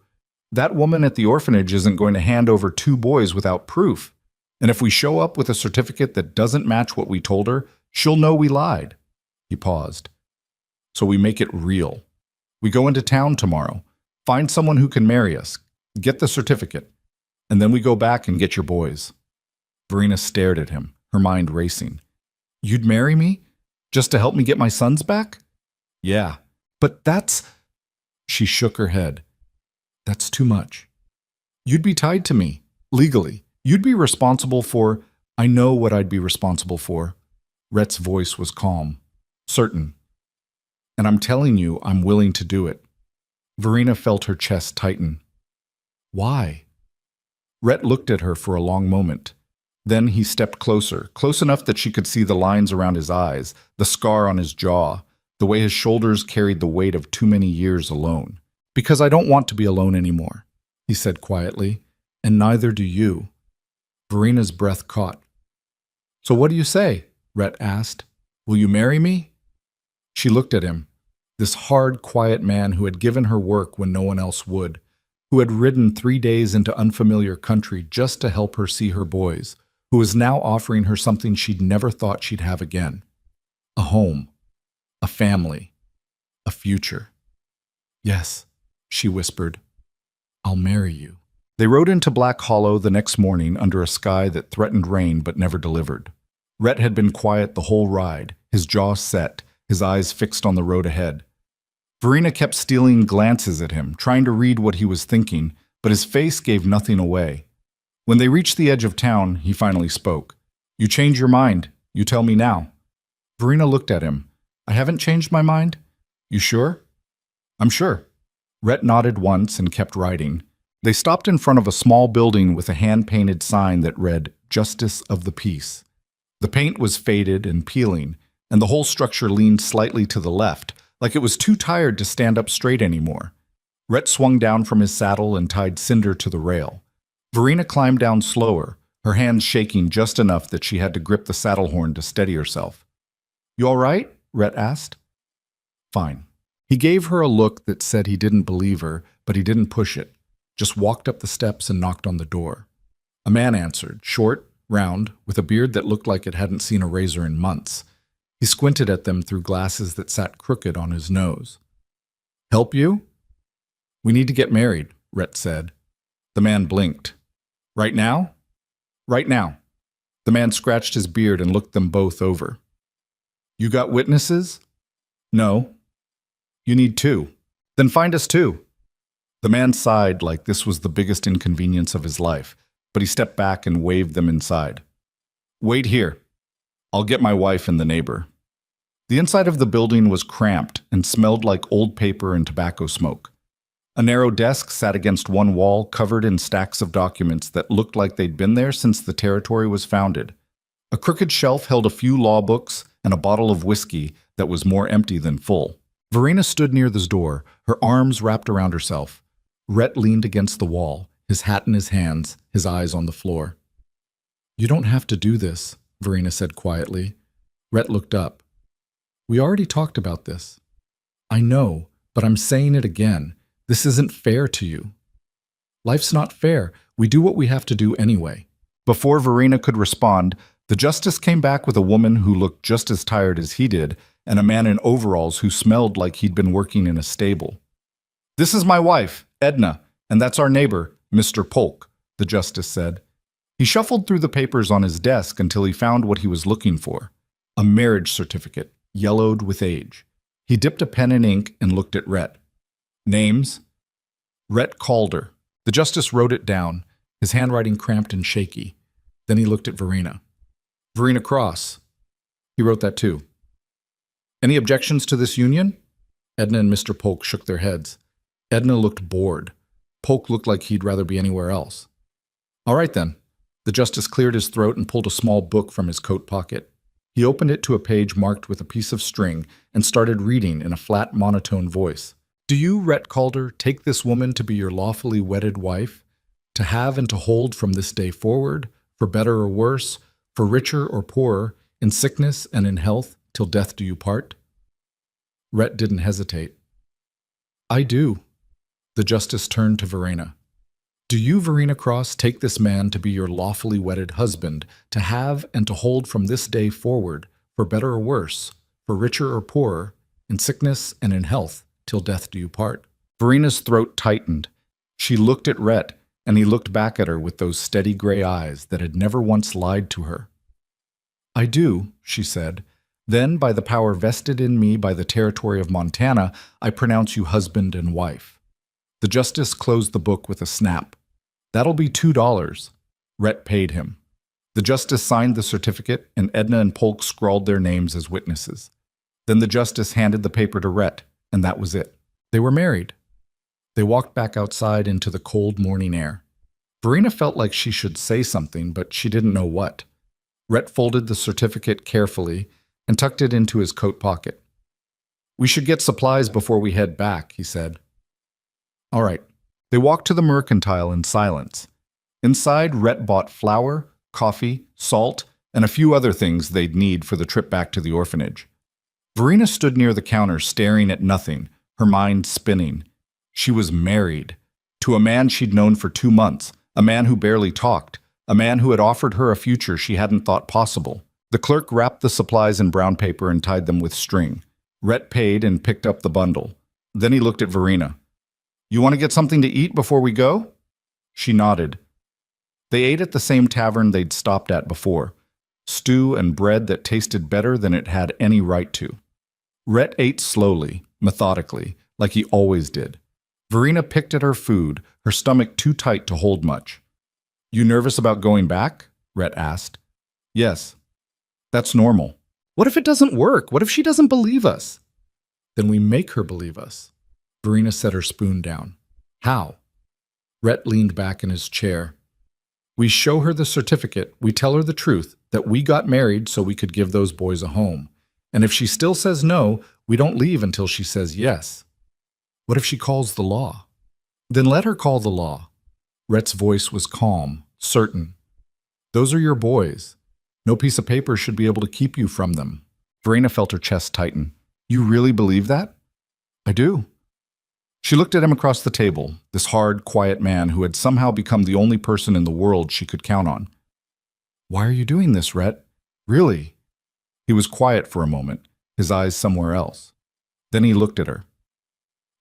That woman at the orphanage isn't going to hand over 2 boys without proof. And if we show up with a certificate that doesn't match what we told her, she'll know we lied." He paused. "So we make it real. We go into town tomorrow, find someone who can marry us, get the certificate, and then we go back and get your boys." Verena stared at him, her mind racing. "You'd marry me? Just to help me get my sons back?" "Yeah, but that's—" She shook her head. "That's too much. You'd be tied to me, legally. You'd be responsible for—" "I know what I'd be responsible for." Rhett's voice was calm, certain. "And I'm telling you, I'm willing to do it." Verena felt her chest tighten. "Why?" Rhett looked at her for a long moment. Then he stepped closer, close enough that she could see the lines around his eyes, the scar on his jaw, the way his shoulders carried the weight of too many years alone. "Because I don't want to be alone anymore," he said quietly, "and neither do you." Verina's breath caught. "So what do you say?" Rhett asked. "Will you marry me?" She looked at him, this hard, quiet man who had given her work when no one else would, who had ridden 3 days into unfamiliar country just to help her see her boys, who was now offering her something she'd never thought she'd have again. A home, a family, a future. "Yes," she whispered. "I'll marry you." They rode into Black Hollow the next morning under a sky that threatened rain but never delivered. Rhett had been quiet the whole ride, his jaw set, his eyes fixed on the road ahead. Verina kept stealing glances at him, trying to read what he was thinking, but his face gave nothing away. When they reached the edge of town, he finally spoke. "You change your mind. You tell me now." Verina looked at him. "I haven't changed my mind." "You sure?" "I'm sure." Rhett nodded once and kept riding. They stopped in front of a small building with a hand-painted sign that read, "Justice of the Peace." The paint was faded and peeling, and the whole structure leaned slightly to the left, like it was too tired to stand up straight anymore. Rhett swung down from his saddle and tied Cinder to the rail. Verina climbed down slower, her hands shaking just enough that she had to grip the saddle horn to steady herself. "You all right?" Rhett asked. "Fine." He gave her a look that said he didn't believe her, but he didn't push it, just walked up the steps and knocked on the door. A man answered, short, round, with a beard that looked like it hadn't seen a razor in months. He squinted at them through glasses that sat crooked on his nose. "Help you?" "We need to get married," Rhett said. The man blinked. "Right now?" "Right now." The man scratched his beard and looked them both over. "You got witnesses?" "No." "You need 2. Then find us 2. The man sighed like this was the biggest inconvenience of his life, but he stepped back and waved them inside. "Wait here. I'll get my wife and the neighbor." The inside of the building was cramped and smelled like old paper and tobacco smoke. A narrow desk sat against one wall, covered in stacks of documents that looked like they'd been there since the territory was founded. A crooked shelf held a few law books and a bottle of whiskey that was more empty than full. Verina stood near the door, her arms wrapped around herself. Rhett leaned against the wall, his hat in his hands, his eyes on the floor. "You don't have to do this," Verina said quietly. Rhett looked up. "We already talked about this." "I know, but I'm saying it again. This isn't fair to you." "Life's not fair. We do what we have to do anyway." Before Verina could respond, the justice came back with a woman who looked just as tired as he did, and a man in overalls who smelled like he'd been working in a stable. "This is my wife, Edna, and that's our neighbor, Mr. Polk," the justice said. He shuffled through the papers on his desk until he found what he was looking for, a marriage certificate, yellowed with age. He dipped a pen in ink and looked at Rhett. "Names?" "Rhett Calder." The justice wrote it down, his handwriting cramped and shaky. Then he looked at Verina. "Verina Cross." He wrote that too. "Any objections to this union?" Edna and Mr. Polk shook their heads. Edna looked bored. Polk looked like he'd rather be anywhere else. "All right then." The justice cleared his throat and pulled a small book from his coat pocket. He opened it to a page marked with a piece of string and started reading in a flat, monotone voice. "Do you, Rhett Calder, take this woman to be your lawfully wedded wife, to have and to hold from this day forward, for better or worse, for richer or poorer, in sickness and in health, till death do you part?" Rhett didn't hesitate. "I do." The justice turned to Verina. "Do you, Verina Cross, take this man to be your lawfully wedded husband, to have and to hold from this day forward, for better or worse, for richer or poorer, in sickness and in health, till death do you part?" Verina's throat tightened. She looked at Rhett, and he looked back at her with those steady gray eyes that had never once lied to her. "I do," she said. "Then, by the power vested in me by the territory of Montana, I pronounce you husband and wife." The justice closed the book with a snap. "That'll be $2. Rhett paid him. The justice signed the certificate, and Edna and Polk scrawled their names as witnesses. Then the justice handed the paper to Rhett, and that was it. They were married. They walked back outside into the cold morning air. Verina felt like she should say something, but she didn't know what. Rhett folded the certificate carefully and tucked it into his coat pocket. We should get supplies before we head back, he said. All right. They walked to the mercantile in silence. Inside, Rhett bought flour, coffee, salt, and a few other things they'd need for the trip back to the orphanage. Verena stood near the counter staring at nothing, her mind spinning. She was married. To a man she'd known for 2 months, a man who barely talked, a man who had offered her a future she hadn't thought possible. The clerk wrapped the supplies in brown paper and tied them with string. Rhett paid and picked up the bundle. Then he looked at Verena. You want to get something to eat before we go? She nodded. They ate at the same tavern they'd stopped at before. Stew and bread that tasted better than it had any right to. Rhett ate slowly, methodically, like he always did. Verena picked at her food, her stomach too tight to hold much. You nervous about going back? Rhett asked. Yes. That's normal. What if it doesn't work? What if she doesn't believe us? Then we make her believe us. Verena set her spoon down. How? Rhett leaned back in his chair. We show her the certificate, we tell her the truth, that we got married so we could give those boys a home. And if she still says no, we don't leave until she says yes. What if she calls the law? Then let her call the law. Rhett's voice was calm, certain. Those are your boys. No piece of paper should be able to keep you from them. Verena felt her chest tighten. You really believe that? I do. She looked at him across the table, this hard, quiet man who had somehow become the only person in the world she could count on. Why are you doing this, Rhett? Really? He was quiet for a moment, his eyes somewhere else. Then he looked at her.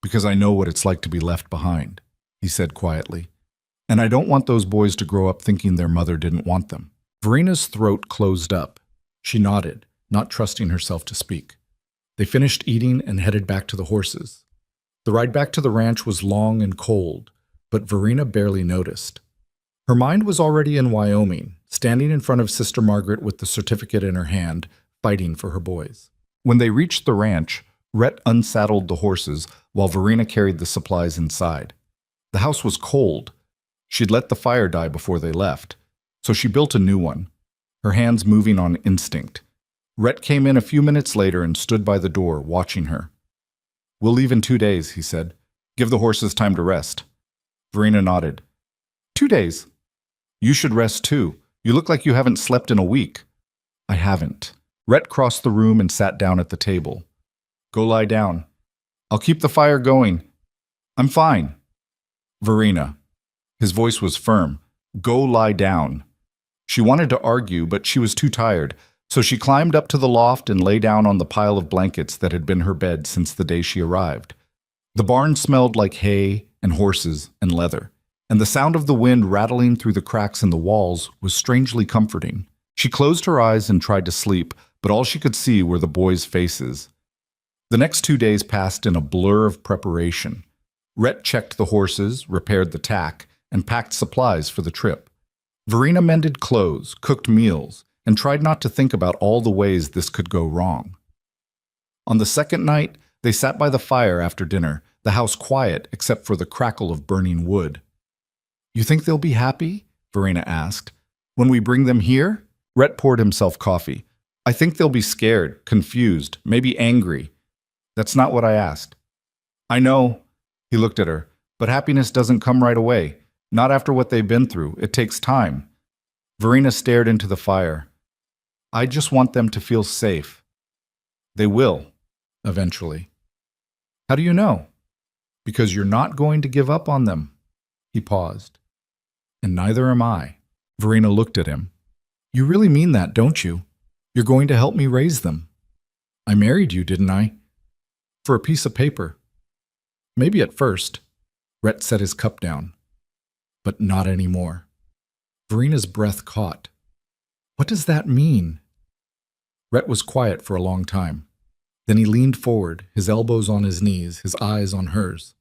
Because I know what it's like to be left behind, he said quietly. And I don't want those boys to grow up thinking their mother didn't want them. Verena's throat closed up. She nodded, not trusting herself to speak. They finished eating and headed back to the horses. The ride back to the ranch was long and cold, but Verena barely noticed. Her mind was already in Wyoming, standing in front of Sister Margaret with the certificate in her hand, fighting for her boys. When they reached the ranch, Rhett unsaddled the horses while Verena carried the supplies inside. The house was cold. She'd let the fire die before they left, so she built a new one, her hands moving on instinct. Rhett came in a few minutes later and stood by the door, watching her. We'll leave in 2 days, he said. Give the horses time to rest. Verena nodded. 2 days. You should rest too. You look like you haven't slept in a week. I haven't. Rhett crossed the room and sat down at the table. Go lie down. I'll keep the fire going. I'm fine. Verena. His voice was firm. Go lie down. She wanted to argue, but she was too tired, so she climbed up to the loft and lay down on the pile of blankets that had been her bed since the day she arrived. The barn smelled like hay and horses and leather, and the sound of the wind rattling through the cracks in the walls was strangely comforting. She closed her eyes and tried to sleep, but all she could see were the boys' faces. The next 2 days passed in a blur of preparation. Rhett checked the horses, repaired the tack, and packed supplies for the trip. Verena mended clothes, cooked meals, and tried not to think about all the ways this could go wrong. On the second night, they sat by the fire after dinner, the house quiet except for the crackle of burning wood. You think they'll be happy? Verena asked. When we bring them here? Rhett poured himself coffee. I think they'll be scared, confused, maybe angry. That's not what I asked. I know, he looked at her, but happiness doesn't come right away. Not after what they've been through. It takes time. Verena stared into the fire. I just want them to feel safe. They will, eventually. How do you know? Because you're not going to give up on them. He paused. And neither am I. Verena looked at him. You really mean that, don't you? You're going to help me raise them. I married you, didn't I? For a piece of paper. Maybe at first. Rhett set his cup down. But not anymore. Verena's breath caught. What does that mean? Rhett was quiet for a long time. Then he leaned forward, his elbows on his knees, his eyes on hers.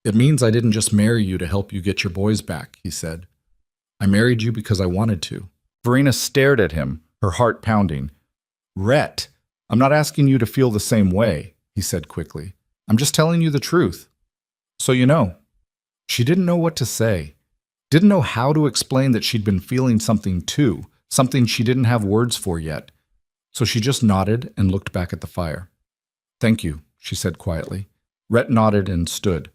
It means I didn't just marry you to help you get your boys back, he said. I married you because I wanted to. Verena stared at him, her heart pounding. Rhett, I'm not asking you to feel the same way, he said quickly. I'm just telling you the truth. So you know. She didn't know what to say. Didn't know how to explain that she'd been feeling something too, something she didn't have words for yet. So she just nodded and looked back at the fire. Thank you, she said quietly. Rhett nodded and stood.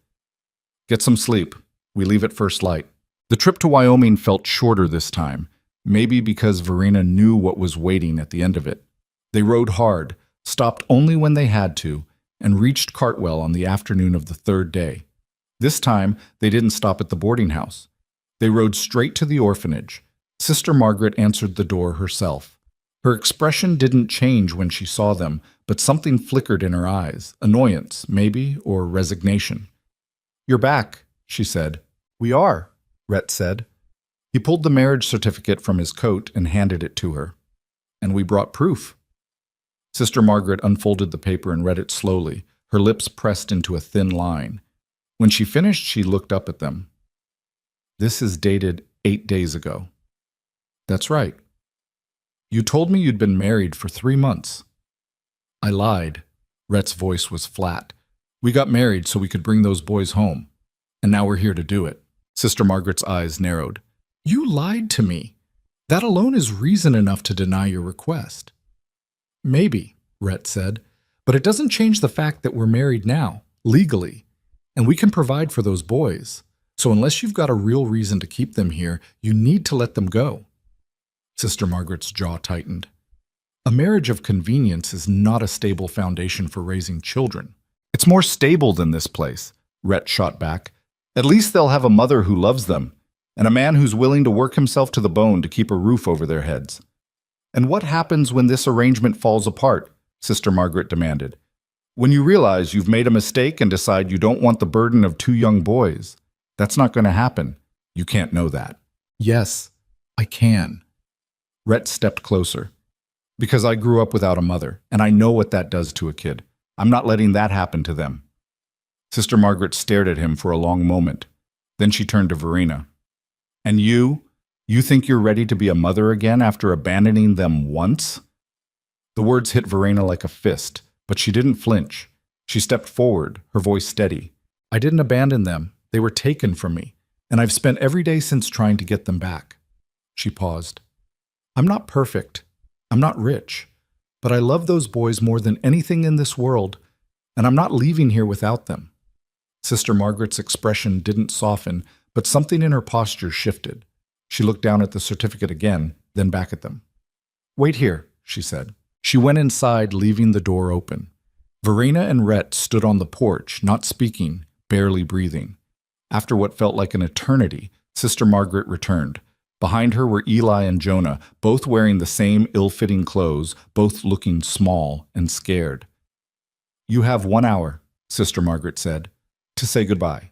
Get some sleep. We leave at first light. The trip to Wyoming felt shorter this time, maybe because Verena knew what was waiting at the end of it. They rode hard, stopped only when they had to, and reached Cartwell on the afternoon of the third day. This time, they didn't stop at the boarding house. They rode straight to the orphanage. Sister Margaret answered the door herself. Her expression didn't change when she saw them, but something flickered in her eyes, annoyance, maybe, or resignation. You're back, she said. We are, Rhett said. He pulled the marriage certificate from his coat and handed it to her. And we brought proof. Sister Margaret unfolded the paper and read it slowly, her lips pressed into a thin line. When she finished, she looked up at them. This is dated 8 days ago. That's right. You told me you'd been married for 3 months. I lied. Rhett's voice was flat. We got married so we could bring those boys home. And now we're here to do it. Sister Margaret's eyes narrowed. You lied to me. That alone is reason enough to deny your request. Maybe, Rhett said, but it doesn't change the fact that we're married now, legally, and we can provide for those boys. So unless you've got a real reason to keep them here, you need to let them go. Sister Margaret's jaw tightened. A marriage of convenience is not a stable foundation for raising children. It's more stable than this place, Rhett shot back. At least they'll have a mother who loves them, and a man who's willing to work himself to the bone to keep a roof over their heads. And what happens when this arrangement falls apart? Sister Margaret demanded. When you realize you've made a mistake and decide you don't want the burden of 2 young boys. That's not going to happen. You can't know that. Yes, I can. Rhett stepped closer. Because I grew up without a mother, and I know what that does to a kid. I'm not letting that happen to them. Sister Margaret stared at him for a long moment. Then she turned to Verena. And you? You think you're ready to be a mother again after abandoning them once? The words hit Verena like a fist, but she didn't flinch. She stepped forward, her voice steady. I didn't abandon them. They were taken from me, and I've spent every day since trying to get them back. She paused. I'm not perfect. I'm not rich. But I love those boys more than anything in this world, and I'm not leaving here without them. Sister Margaret's expression didn't soften, but something in her posture shifted. She looked down at the certificate again, then back at them. Wait here, she said. She went inside, leaving the door open. Verena and Rhett stood on the porch, not speaking, barely breathing. After what felt like an eternity, Sister Margaret returned. Behind her were Eli and Jonah, both wearing the same ill-fitting clothes, both looking small and scared. You have 1 hour, Sister Margaret said, to say goodbye.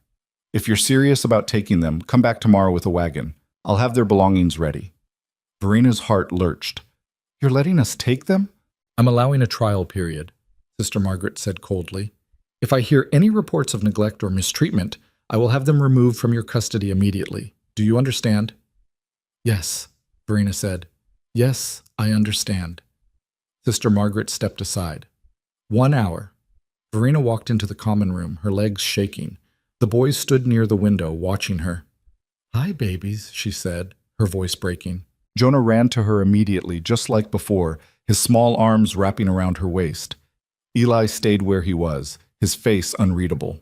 If you're serious about taking them, come back tomorrow with a wagon. I'll have their belongings ready. Verena's heart lurched. You're letting us take them? I'm allowing a trial period, Sister Margaret said coldly. If I hear any reports of neglect or mistreatment, I will have them removed from your custody immediately. Do you understand? Yes, Verena said. Yes, I understand. Sister Margaret stepped aside. 1 hour. Verena walked into the common room, her legs shaking. The boys stood near the window, watching her. Hi, babies, she said, her voice breaking. Jonah ran to her immediately, just like before, his small arms wrapping around her waist. Eli stayed where he was, his face unreadable.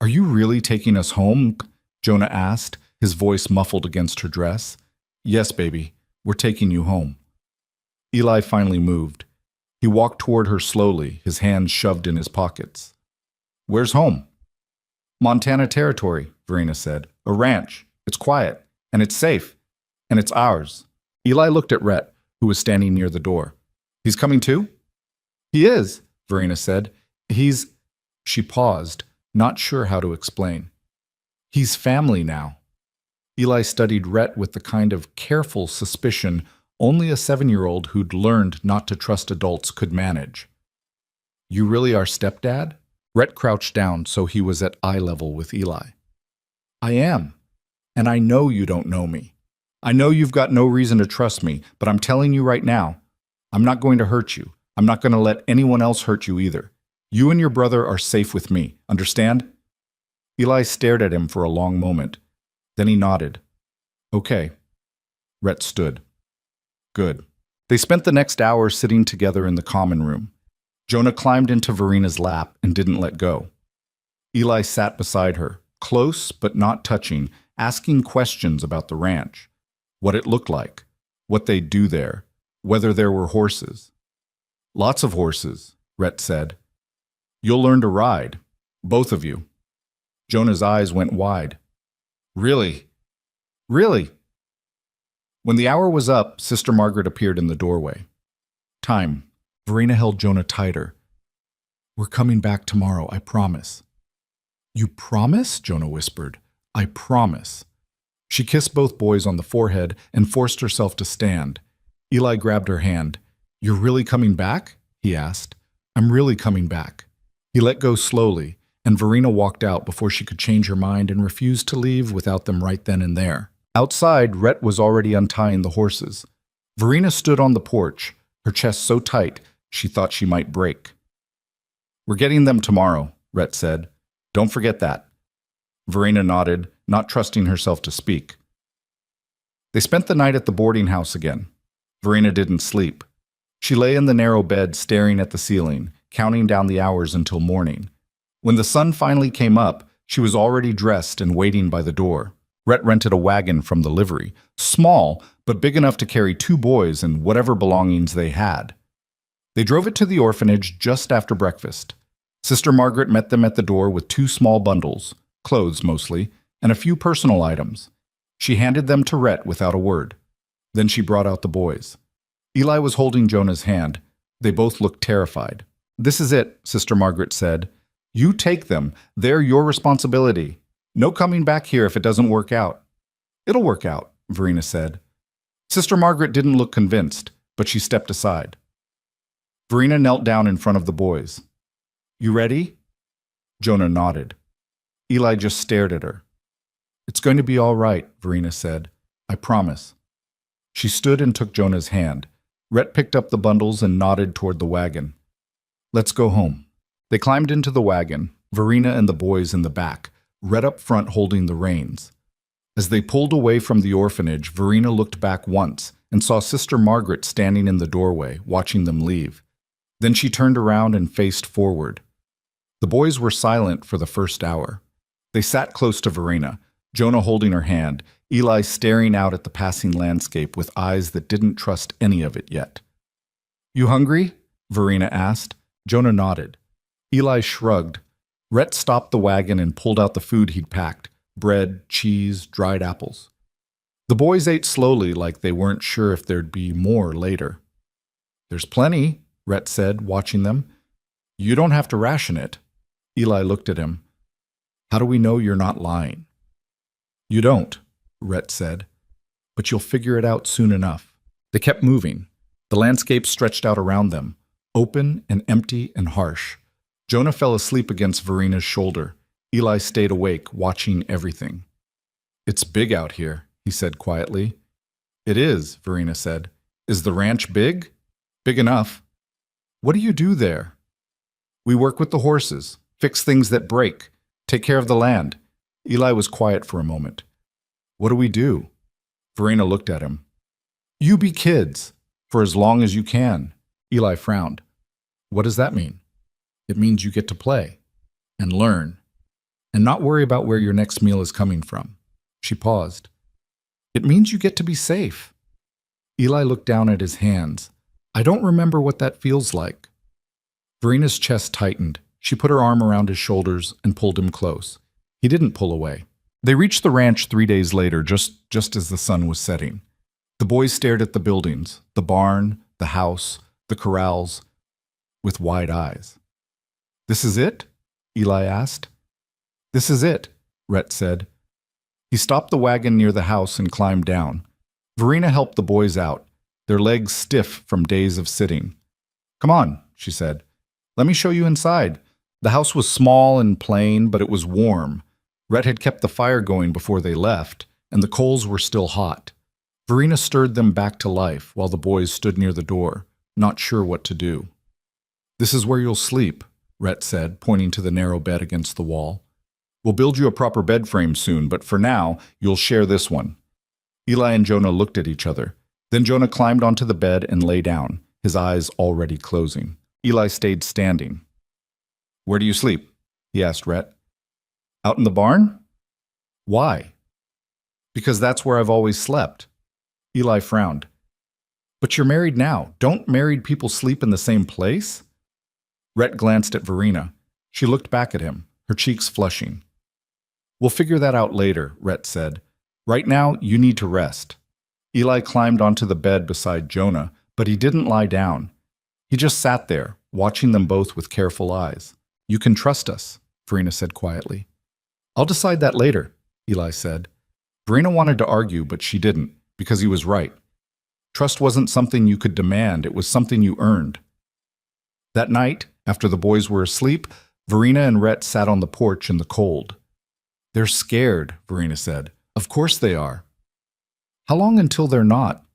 Are you really taking us home? Jonah asked, his voice muffled against her dress. Yes, baby, we're taking you home. Eli finally moved. He walked toward her slowly, his hands shoved in his pockets. Where's home? Montana Territory, Verena said. A ranch. It's quiet, and it's safe, and it's ours. Eli looked at Rhett, who was standing near the door. He's coming too? He is, Verena said. She paused, not sure how to explain. He's family now. Eli studied Rhett with the kind of careful suspicion only a 7-year-old who'd learned not to trust adults could manage. You really are stepdad? Rhett crouched down so he was at eye level with Eli. I am, and I know you don't know me. I know you've got no reason to trust me, but I'm telling you right now, I'm not going to hurt you. I'm not going to let anyone else hurt you either. You and your brother are safe with me, understand? Eli stared at him for a long moment. Then he nodded. Okay. Rhett stood. Good. They spent the next hour sitting together in the common room. Jonah climbed into Verena's lap and didn't let go. Eli sat beside her, close but not touching, asking questions about the ranch, what it looked like, what they'd do there, whether there were horses. Lots of horses, Rhett said. You'll learn to ride, both of you. Jonah's eyes went wide. Really? Really? When the hour was up, Sister Margaret appeared in the doorway. Time. Verena held Jonah tighter. We're coming back tomorrow, I promise. You promise? Jonah whispered. I promise. She kissed both boys on the forehead and forced herself to stand. Eli grabbed her hand. You're really coming back? He asked. I'm really coming back. He let go slowly, and Verena walked out before she could change her mind and refused to leave without them right then and there. Outside, Rhett was already untying the horses. Verena stood on the porch, her chest so tight she thought she might break. We're getting them tomorrow, Rhett said. Don't forget that. Verena nodded, not trusting herself to speak. They spent the night at the boarding house again. Verena didn't sleep. She lay in the narrow bed staring at the ceiling, counting down the hours until morning. When the sun finally came up, she was already dressed and waiting by the door. Rhett rented a wagon from the livery, small but big enough to carry 2 boys and whatever belongings they had. They drove it to the orphanage just after breakfast. Sister Margaret met them at the door with 2 small bundles, clothes mostly, and a few personal items. She handed them to Rhett without a word. Then she brought out the boys. Eli was holding Jonah's hand. They both looked terrified. This is it, Sister Margaret said. You take them. They're your responsibility. No coming back here if it doesn't work out. It'll work out, Verena said. Sister Margaret didn't look convinced, but she stepped aside. Verena knelt down in front of the boys. You ready? Jonah nodded. Eli just stared at her. It's going to be all right, Verena said. I promise. She stood and took Jonah's hand. Rhett picked up the bundles and nodded toward the wagon. Let's go home. They climbed into the wagon, Verena and the boys in the back, Rhett up front holding the reins. As they pulled away from the orphanage, Verena looked back once and saw Sister Margaret standing in the doorway, watching them leave. Then she turned around and faced forward. The boys were silent for the first hour. They sat close to Verena, Jonah holding her hand, Eli staring out at the passing landscape with eyes that didn't trust any of it yet. You hungry? Verena asked. Jonah nodded. Eli shrugged. Rhett stopped the wagon and pulled out the food he'd packed, bread, cheese, dried apples. The boys ate slowly like they weren't sure if there'd be more later. There's plenty, Rhett said, watching them. You don't have to ration it. Eli looked at him. How do we know you're not lying? You don't, Rhett said, but you'll figure it out soon enough. They kept moving. The landscape stretched out around them, open and empty and harsh. Jonah fell asleep against Verena's shoulder. Eli stayed awake, watching everything. It's big out here, he said quietly. It is, Verena said. Is the ranch big? Big enough. What do you do there? We work with the horses, fix things that break, take care of the land. Eli was quiet for a moment. What do we do? Verena looked at him. You be kids, for as long as you can. Eli frowned. What does that mean? It means you get to play, and learn, and not worry about where your next meal is coming from. She paused. It means you get to be safe. Eli looked down at his hands. I don't remember what that feels like. Verena's chest tightened. She put her arm around his shoulders and pulled him close. He didn't pull away. They reached the ranch 3 days later, just as the sun was setting. The boys stared at the buildings, the barn, the house, the corrals, with wide eyes. This is it? Eli asked. This is it, Rhett said. He stopped the wagon near the house and climbed down. Verena helped the boys out, their legs stiff from days of sitting. Come on, she said. Let me show you inside. The house was small and plain, but it was warm. Rhett had kept the fire going before they left, and the coals were still hot. Verena stirred them back to life while the boys stood near the door, not sure what to do. This is where you'll sleep, Rhett said, pointing to the narrow bed against the wall. We'll build you a proper bed frame soon, but for now, you'll share this one. Eli and Jonah looked at each other. Then Jonah climbed onto the bed and lay down, his eyes already closing. Eli stayed standing. "Where do you sleep?" he asked Rhett. "Out in the barn?" "Why?" "Because that's where I've always slept." Eli frowned. "But you're married now. Don't married people sleep in the same place?" Rhett glanced at Verena. She looked back at him, her cheeks flushing. "We'll figure that out later," Rhett said. "Right now, you need to rest." Eli climbed onto the bed beside Jonah, but he didn't lie down. He just sat there, watching them both with careful eyes. "You can trust us," Verena said quietly. "I'll decide that later," Eli said. Verena wanted to argue, but she didn't, because he was right. Trust wasn't something you could demand, it was something you earned. That night, after the boys were asleep, Verena and Rhett sat on the porch in the cold. "They're scared," Verena said. "Of course they are." "How long until they're not?"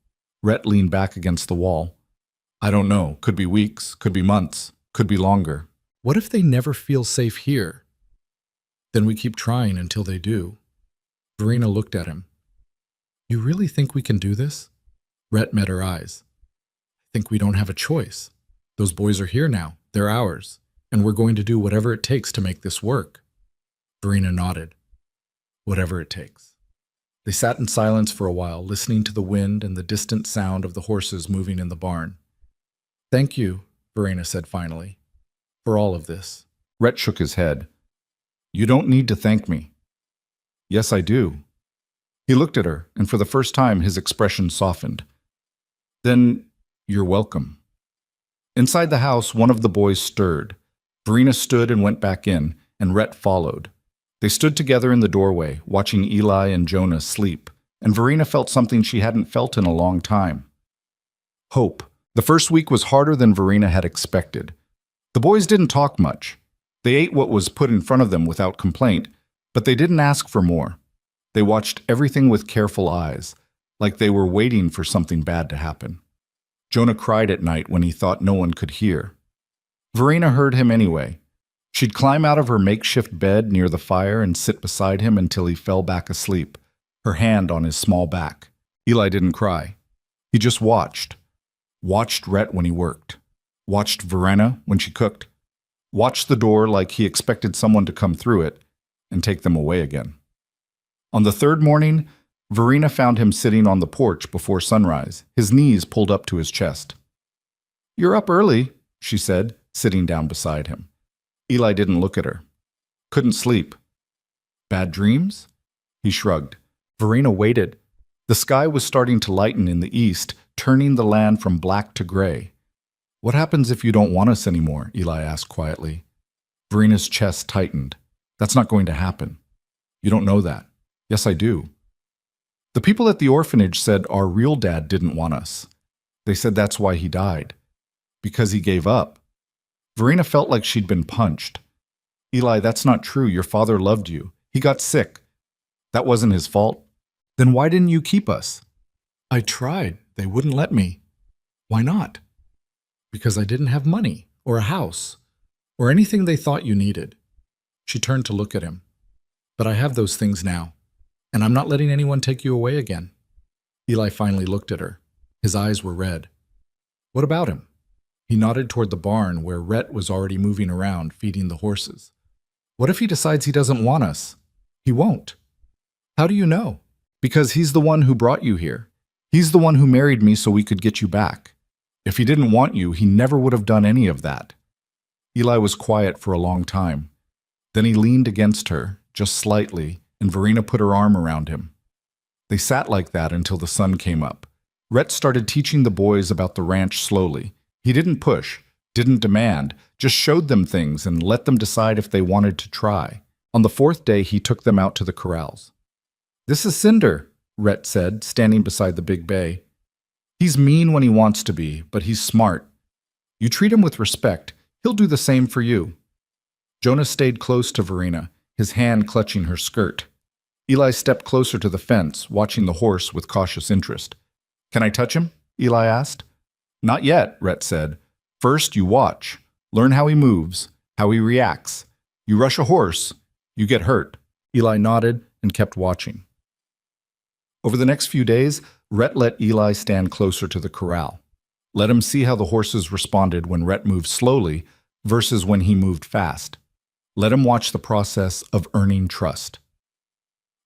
Rhett leaned back against the wall. "I don't know. Could be weeks, could be months, could be longer." "What if they never feel safe here?" "Then we keep trying until they do." Verena looked at him. "You really think we can do this?" Rhett met her eyes. "I think we don't have a choice. Those boys are here now. They're ours. And we're going to do whatever it takes to make this work." Verena nodded. "Whatever it takes." They sat in silence for a while, listening to the wind and the distant sound of the horses moving in the barn. "Thank you," Verena said finally, "for all of this." Rhett shook his head. "You don't need to thank me." "Yes, I do." He looked at her, and for the first time his expression softened. "Then you're welcome." Inside the house, one of the boys stirred. Verena stood and went back in, and Rhett followed. They stood together in the doorway, watching Eli and Jonah sleep, and Verena felt something she hadn't felt in a long time. Hope. The first week was harder than Verena had expected. The boys didn't talk much. They ate what was put in front of them without complaint, but they didn't ask for more. They watched everything with careful eyes, like they were waiting for something bad to happen. Jonah cried at night when he thought no one could hear. Verena heard him anyway. She'd climb out of her makeshift bed near the fire and sit beside him until he fell back asleep, her hand on his small back. Eli didn't cry. He just watched. Watched Rhett when he worked. Watched Verena when she cooked. Watched the door like he expected someone to come through it and take them away again. On the third morning, Verena found him sitting on the porch before sunrise, his knees pulled up to his chest. "You're up early," she said, sitting down beside him. Eli didn't look at her. "Couldn't sleep." "Bad dreams?" He shrugged. Verena waited. The sky was starting to lighten in the east, turning the land from black to gray. "What happens if you don't want us anymore?" Eli asked quietly. Verena's chest tightened. "That's not going to happen." "You don't know that." "Yes, I do." "The people at the orphanage said our real dad didn't want us. They said that's why he died. Because he gave up." Verena felt like she'd been punched. "Eli, that's not true. Your father loved you. He got sick. That wasn't his fault. Then why didn't you keep us?" "I tried. They wouldn't let me." "Why not?" "Because I didn't have money, or a house, or anything they thought you needed." She turned to look at him. "But I have those things now, and I'm not letting anyone take you away again." Eli finally looked at her. His eyes were red. "What about him?" He nodded toward the barn where Rhett was already moving around, feeding the horses. "What if he decides he doesn't want us?" "He won't." "How do you know?" "Because he's the one who brought you here. He's the one who married me so we could get you back. If he didn't want you, he never would have done any of that." Eli was quiet for a long time. Then he leaned against her, just slightly, and Verena put her arm around him. They sat like that until the sun came up. Rhett started teaching the boys about the ranch slowly. He didn't push, didn't demand, just showed them things and let them decide if they wanted to try. On the fourth day, he took them out to the corrals. "This is Cinder," Rhett said, standing beside the big bay. "He's mean when he wants to be, but he's smart. You treat him with respect, he'll do the same for you." Jonah stayed close to Verena, his hand clutching her skirt. Eli stepped closer to the fence, watching the horse with cautious interest. "Can I touch him?" Eli asked. "Not yet," Rhett said. "First, you watch. Learn how he moves, how he reacts. You rush a horse, you get hurt." Eli nodded and kept watching. Over the next few days, Rhett let Eli stand closer to the corral. Let him see how the horses responded when Rhett moved slowly versus when he moved fast. Let him watch the process of earning trust.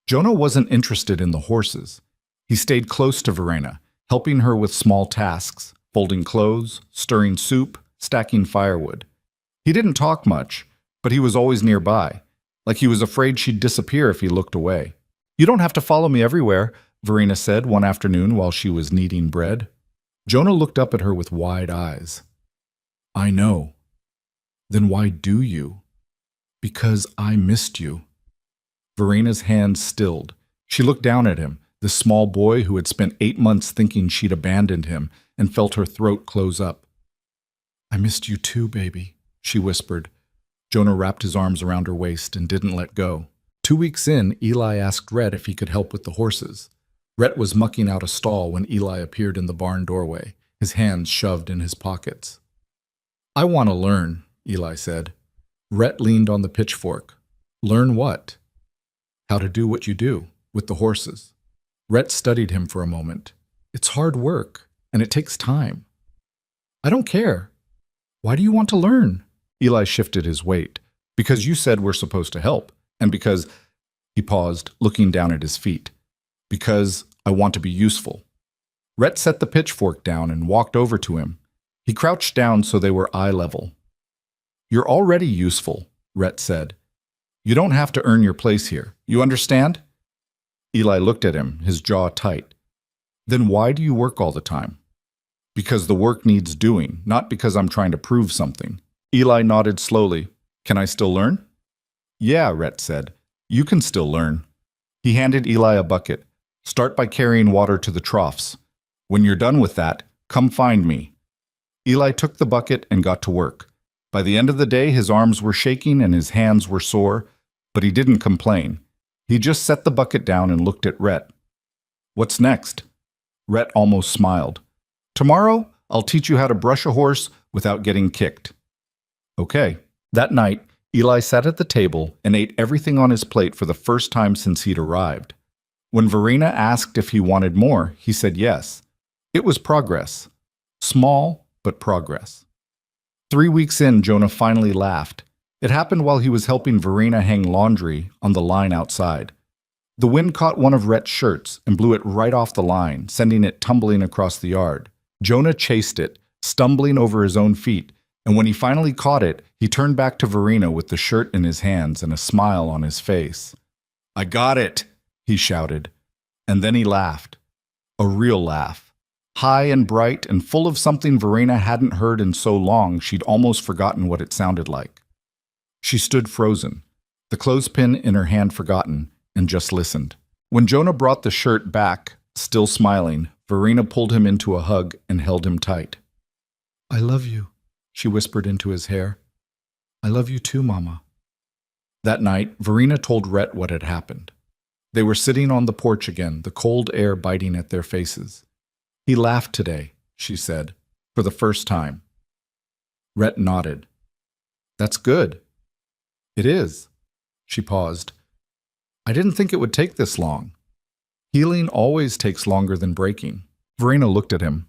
Jonah wasn't interested in the horses. He stayed close to Verena, helping her with small tasks, folding clothes, stirring soup, stacking firewood. He didn't talk much, but he was always nearby, like he was afraid she'd disappear if he looked away. "You don't have to follow me everywhere," Verena said one afternoon while she was kneading bread. Jonah looked up at her with wide eyes. "I know." "Then why do you?" "Because I missed you." Verena's hands stilled. She looked down at him, the small boy who had spent 8 months thinking she'd abandoned him, and felt her throat close up. "I missed you too, baby," she whispered. Jonah wrapped his arms around her waist and didn't let go. 2 weeks in, Eli asked Rhett if he could help with the horses. Rhett was mucking out a stall when Eli appeared in the barn doorway, his hands shoved in his pockets. "I want to learn," Eli said. Rhett leaned on the pitchfork. "Learn what?" "How to do what you do, with the horses." Rhett studied him for a moment. "It's hard work, and it takes time." "I don't care." "Why do you want to learn?" Eli shifted his weight. "Because you said we're supposed to help, and because—" He paused, looking down at his feet. "Because I want to be useful." Rhett set the pitchfork down and walked over to him. He crouched down so they were eye level. "You're already useful," Rhett said. "You don't have to earn your place here. You understand?" Eli looked at him, his jaw tight. "Then why do you work all the time?" "Because the work needs doing, not because I'm trying to prove something." Eli nodded slowly. "Can I still learn?" "Yeah," Rhett said. "You can still learn." He handed Eli a bucket. "Start by carrying water to the troughs. When you're done with that, come find me." Eli took the bucket and got to work. By the end of the day, his arms were shaking and his hands were sore, but he didn't complain. He just set the bucket down and looked at Rhett. "What's next?" Rhett almost smiled. "Tomorrow, I'll teach you how to brush a horse without getting kicked." "Okay." That night, Eli sat at the table and ate everything on his plate for the first time since he'd arrived. When Verena asked if he wanted more, he said yes. It was progress. Small, but progress. 3 weeks in, Jonah finally laughed. It happened while he was helping Verena hang laundry on the line outside. The wind caught one of Rhett's shirts and blew it right off the line, sending it tumbling across the yard. Jonah chased it, stumbling over his own feet, and when he finally caught it, he turned back to Verena with the shirt in his hands and a smile on his face. "I got it," he shouted. And then he laughed. A real laugh. High and bright and full of something Verena hadn't heard in so long she'd almost forgotten what it sounded like. She stood frozen, the clothespin in her hand forgotten, and just listened. When Jonah brought the shirt back, still smiling, Verena pulled him into a hug and held him tight. "I love you," she whispered into his hair. "I love you too, Mama." That night, Verena told Rhett what had happened. They were sitting on the porch again, the cold air biting at their faces. "He laughed today," she said, "for the first time." Rhett nodded. "That's good." "It is." She paused. "I didn't think it would take this long." "Healing always takes longer than breaking." Verena looked at him.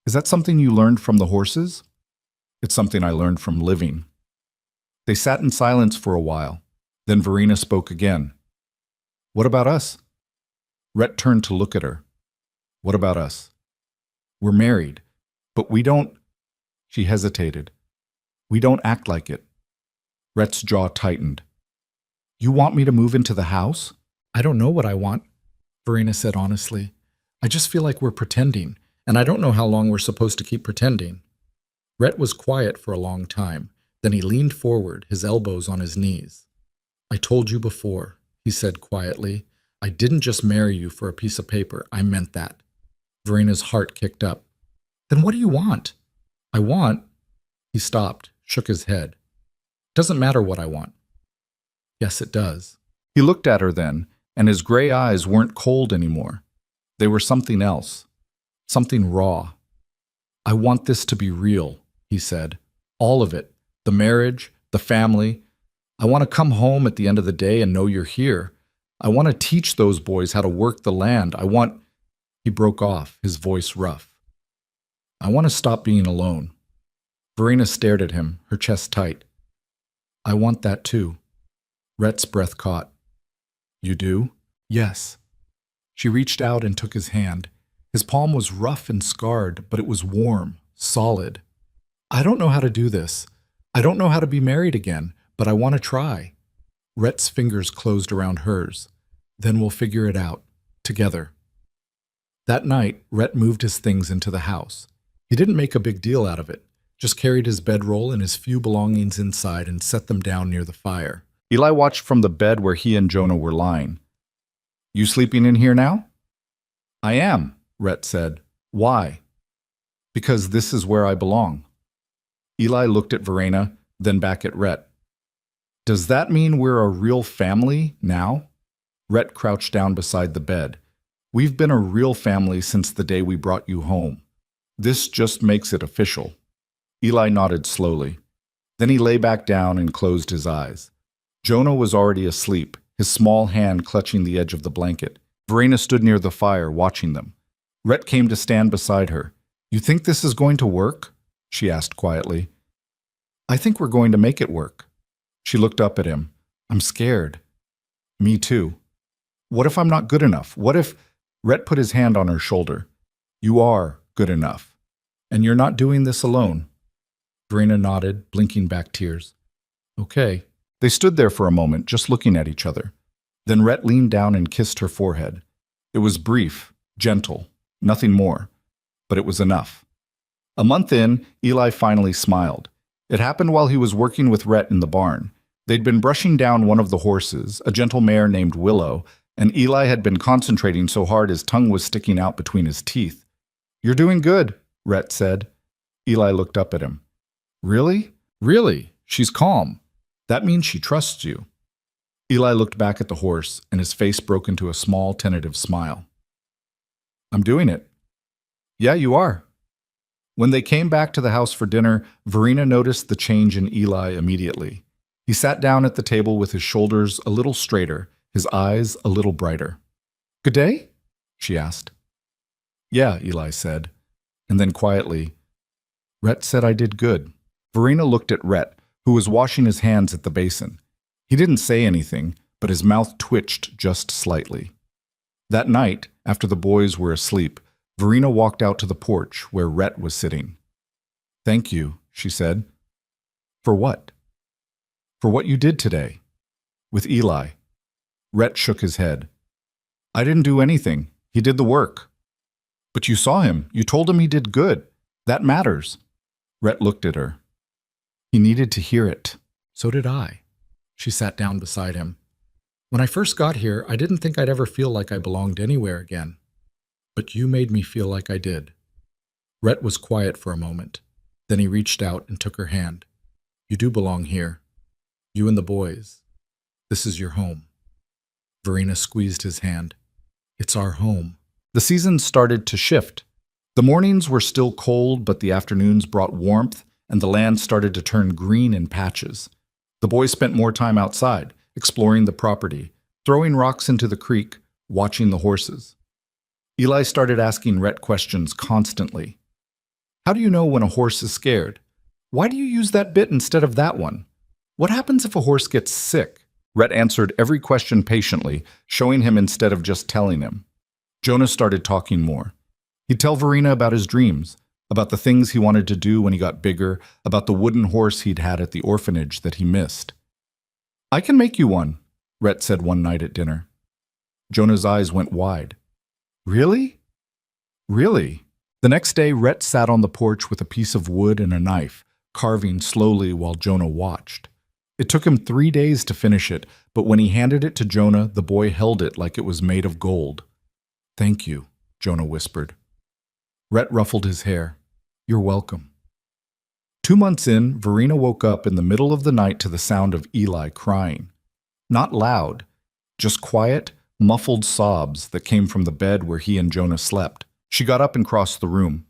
"Is that something you learned from the horses?" "It's something I learned from living." They sat in silence for a while. Then Verena spoke again. "What about us?" Rhett turned to look at her. "What about us?" "We're married, but we don't—" She hesitated. "We don't act like it." Rhett's jaw tightened. "You want me to move into the house?" "I don't know what I want," Verena said honestly. "I just feel like we're pretending, and I don't know how long we're supposed to keep pretending." Rhett was quiet for a long time. Then he leaned forward, his elbows on his knees. "I told you before," he said quietly. "I didn't just marry you for a piece of paper. I meant that." Verena's heart kicked up. "Then what do you want?" "I want—" He stopped, shook his head. "Doesn't matter what I want." "Yes, it does." He looked at her then, and his gray eyes weren't cold anymore. They were something else, something raw. "I want this to be real," he said. "All of it. The marriage, the family. I want to come home at the end of the day and know you're here. I want to teach those boys how to work the land. I want—" He broke off, his voice rough. I want to stop being alone. Verena stared at him, her chest tight. I want that too. Rhett's breath caught. You do? Yes. She reached out and took his hand. His palm was rough and scarred, but it was warm, solid. I don't know how to do this. I don't know how to be married again, but I want to try. Rhett's fingers closed around hers. Then we'll figure it out, together. That night, Rhett moved his things into the house. He didn't make a big deal out of it, just carried his bedroll and his few belongings inside and set them down near the fire. Eli watched from the bed where he and Jonah were lying. You sleeping in here now? I am, Rhett said. Why? Because this is where I belong. Eli looked at Verena, then back at Rhett. Does that mean we're a real family now? Rhett crouched down beside the bed. We've been a real family since the day we brought you home. This just makes it official. Eli nodded slowly. Then he lay back down and closed his eyes. Jonah was already asleep, his small hand clutching the edge of the blanket. Verena stood near the fire, watching them. Rhett came to stand beside her. You think this is going to work? She asked quietly. I think we're going to make it work. She looked up at him. I'm scared. Me too. What if I'm not good enough? What if... Rhett put his hand on her shoulder. You are good enough. And you're not doing this alone. Verena nodded, blinking back tears. Okay. They stood there for a moment, just looking at each other. Then Rhett leaned down and kissed her forehead. It was brief, gentle, nothing more. But it was enough. A month in, Eli finally smiled. It happened while he was working with Rhett in the barn. They'd been brushing down one of the horses, a gentle mare named Willow, and Eli had been concentrating so hard his tongue was sticking out between his teeth. You're doing good, Rhett said. Eli looked up at him. Really? Really? She's calm. That means she trusts you. Eli looked back at the horse, and his face broke into a small, tentative smile. I'm doing it. Yeah, you are. When they came back to the house for dinner, Verena noticed the change in Eli immediately. He sat down at the table with his shoulders a little straighter, his eyes a little brighter. Good day? She asked. Yeah, Eli said. And then quietly, Rhett said I did good. Verena looked at Rhett, who was washing his hands at the basin. He didn't say anything, but his mouth twitched just slightly. That night, after the boys were asleep, Verena walked out to the porch where Rhett was sitting. Thank you, she said. For what? For what you did today. With Eli. Rhett shook his head. I didn't do anything. He did the work. But you saw him. You told him he did good. That matters. Rhett looked at her. He needed to hear it. So did I. She sat down beside him. When I first got here, I didn't think I'd ever feel like I belonged anywhere again. But you made me feel like I did. Rhett was quiet for a moment. Then he reached out and took her hand. You do belong here. You and the boys. This is your home. Verena squeezed his hand. It's our home. The seasons started to shift. The mornings were still cold, but the afternoons brought warmth, and the land started to turn green in patches. The boys spent more time outside, exploring the property, throwing rocks into the creek, watching the horses. Eli started asking Rhett questions constantly. How do you know when a horse is scared? Why do you use that bit instead of that one? What happens if a horse gets sick? Rhett answered every question patiently, showing him instead of just telling him. Jonah started talking more. He'd tell Verena about his dreams, about the things he wanted to do when he got bigger, about the wooden horse he'd had at the orphanage that he missed. I can make you one, Rhett said one night at dinner. Jonah's eyes went wide. Really? Really? The next day, Rhett sat on the porch with a piece of wood and a knife, carving slowly while Jonah watched. It took him 3 days to finish it, but when he handed it to Jonah, the boy held it like it was made of gold. Thank you, Jonah whispered. Rhett ruffled his hair. You're welcome. 2 months in, Verena woke up in the middle of the night to the sound of Eli crying. Not loud, just quiet, muffled sobs that came from the bed where he and Jonah slept. She got up and crossed the room.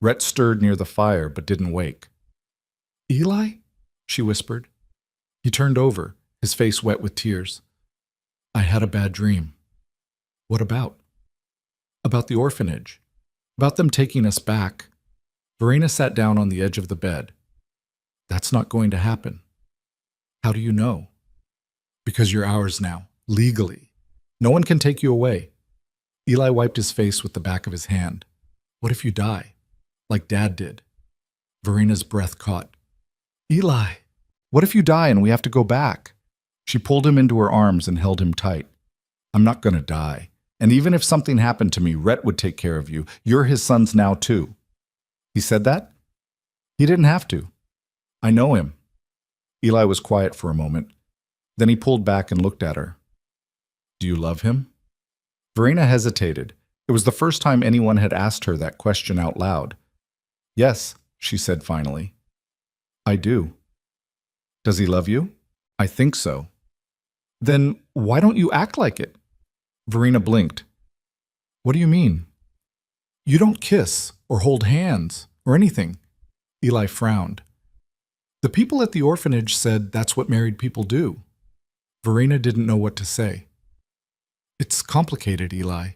Rhett stirred near the fire but didn't wake. Eli? She whispered. He turned over, his face wet with tears. I had a bad dream. What about? About the orphanage. About them taking us back. Verena sat down on the edge of the bed. That's not going to happen. How do you know? Because you're ours now, legally. No one can take you away. Eli wiped his face with the back of his hand. What if you die? Like Dad did. Verena's breath caught. Eli, what if you die and we have to go back? She pulled him into her arms and held him tight. I'm not going to die. And even if something happened to me, Rhett would take care of you. You're his sons now, too. He said that? He didn't have to. I know him. Eli was quiet for a moment. Then he pulled back and looked at her. Do you love him? Verena hesitated. It was the first time anyone had asked her that question out loud. Yes, she said finally. I do. Does he love you? I think so. Then why don't you act like it? Verena blinked. What do you mean? You don't kiss or hold hands or anything. Eli frowned. The people at the orphanage said that's what married people do. Verena didn't know what to say. It's complicated, Eli.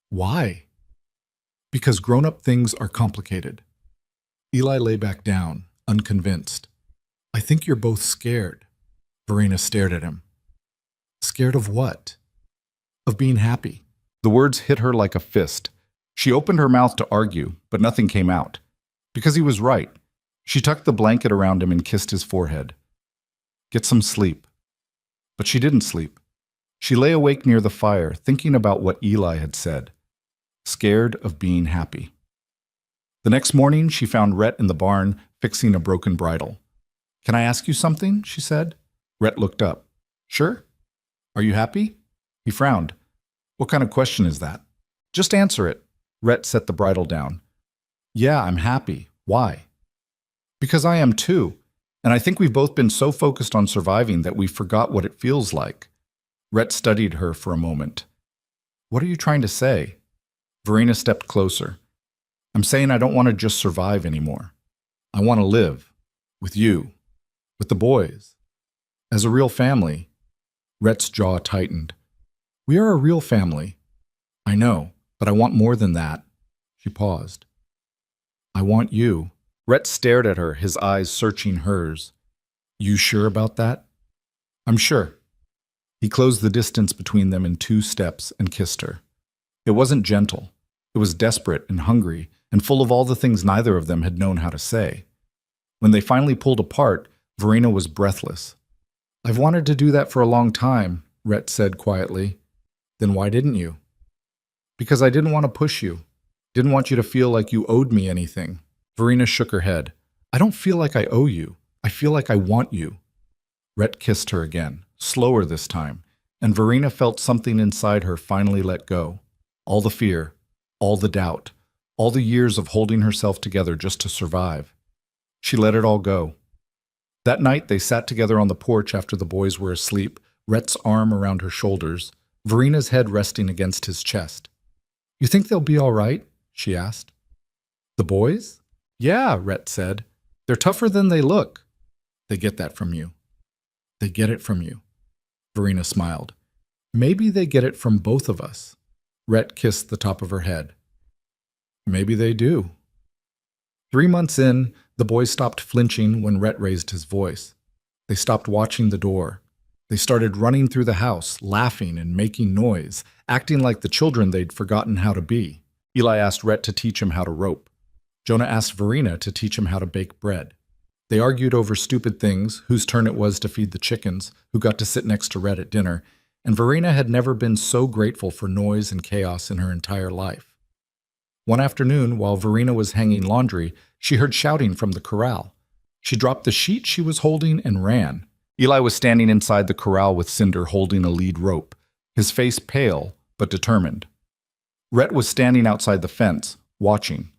Why? Because grown-up things are complicated. Eli lay back down, unconvinced. I think you're both scared. Verena stared at him. Scared of what? Of being happy. The words hit her like a fist. She opened her mouth to argue, but nothing came out. Because he was right. She tucked the blanket around him and kissed his forehead. Get some sleep. But she didn't sleep. She lay awake near the fire, thinking about what Eli had said. Scared of being happy. The next morning, she found Rhett in the barn, fixing a broken bridle. Can I ask you something? She said. Rhett looked up. Sure. Are you happy? He frowned. What kind of question is that? Just answer it. Rhett set the bridle down. Yeah, I'm happy. Why? Because I am too. And I think we've both been so focused on surviving that we forgot what it feels like. Rhett studied her for a moment. What are you trying to say? Verena stepped closer. I'm saying I don't want to just survive anymore. I want to live. With you. With the boys. As a real family. Rhett's jaw tightened. We are a real family. I know, but I want more than that. She paused. I want you. Rhett stared at her, his eyes searching hers. You sure about that? I'm sure. He closed the distance between them in 2 steps and kissed her. It wasn't gentle. It was desperate and hungry and full of all the things neither of them had known how to say. When they finally pulled apart, Verena was breathless. I've wanted to do that for a long time, Rhett said quietly. Then why didn't you? Because I didn't want to push you. Didn't want you to feel like you owed me anything. Verena shook her head. I don't feel like I owe you. I feel like I want you. Rhett kissed her again, slower this time, and Verena felt something inside her finally let go. All the fear, all the doubt, all the years of holding herself together just to survive. She let it all go. That night they sat together on the porch after the boys were asleep, Rhett's arm around her shoulders, Verena's head resting against his chest. You think they'll be all right? She asked. The boys? Yeah, Rhett said. They're tougher than they look. They get that from you. They get it from you. Verena smiled. Maybe they get it from both of us. Rhett kissed the top of her head. Maybe they do. 3 months in, the boys stopped flinching when Rhett raised his voice. They stopped watching the door. They started running through the house, laughing and making noise, acting like the children they'd forgotten how to be. Eli asked Rhett to teach him how to rope. Jonah asked Verena to teach him how to bake bread. They argued over stupid things, whose turn it was to feed the chickens, who got to sit next to Rhett at dinner, and Verena had never been so grateful for noise and chaos in her entire life. One afternoon, while Verena was hanging laundry, she heard shouting from the corral. She dropped the sheet she was holding and ran. Eli was standing inside the corral with Cinder holding a lead rope, his face pale but determined. Rhett was standing outside the fence, watching.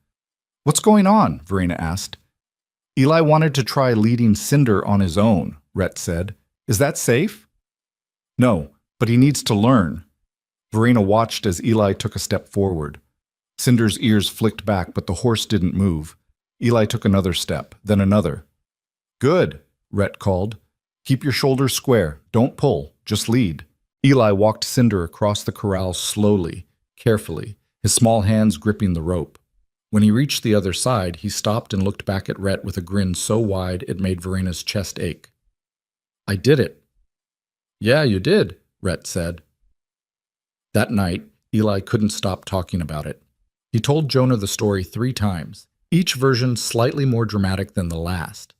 What's going on? Verena asked. Eli wanted to try leading Cinder on his own, Rhett said. Is that safe? No, but he needs to learn. Verena watched as Eli took a step forward. Cinder's ears flicked back, but the horse didn't move. Eli took another step, then another. Good, Rhett called. Keep your shoulders square. Don't pull. Just lead. Eli walked Cinder across the corral slowly, carefully, his small hands gripping the rope. When he reached the other side, he stopped and looked back at Rhett with a grin so wide it made Verena's chest ache. "I did it." "Yeah, you did," Rhett said. That night, Eli couldn't stop talking about it. He told Jonah the story 3 times, each version slightly more dramatic than the last.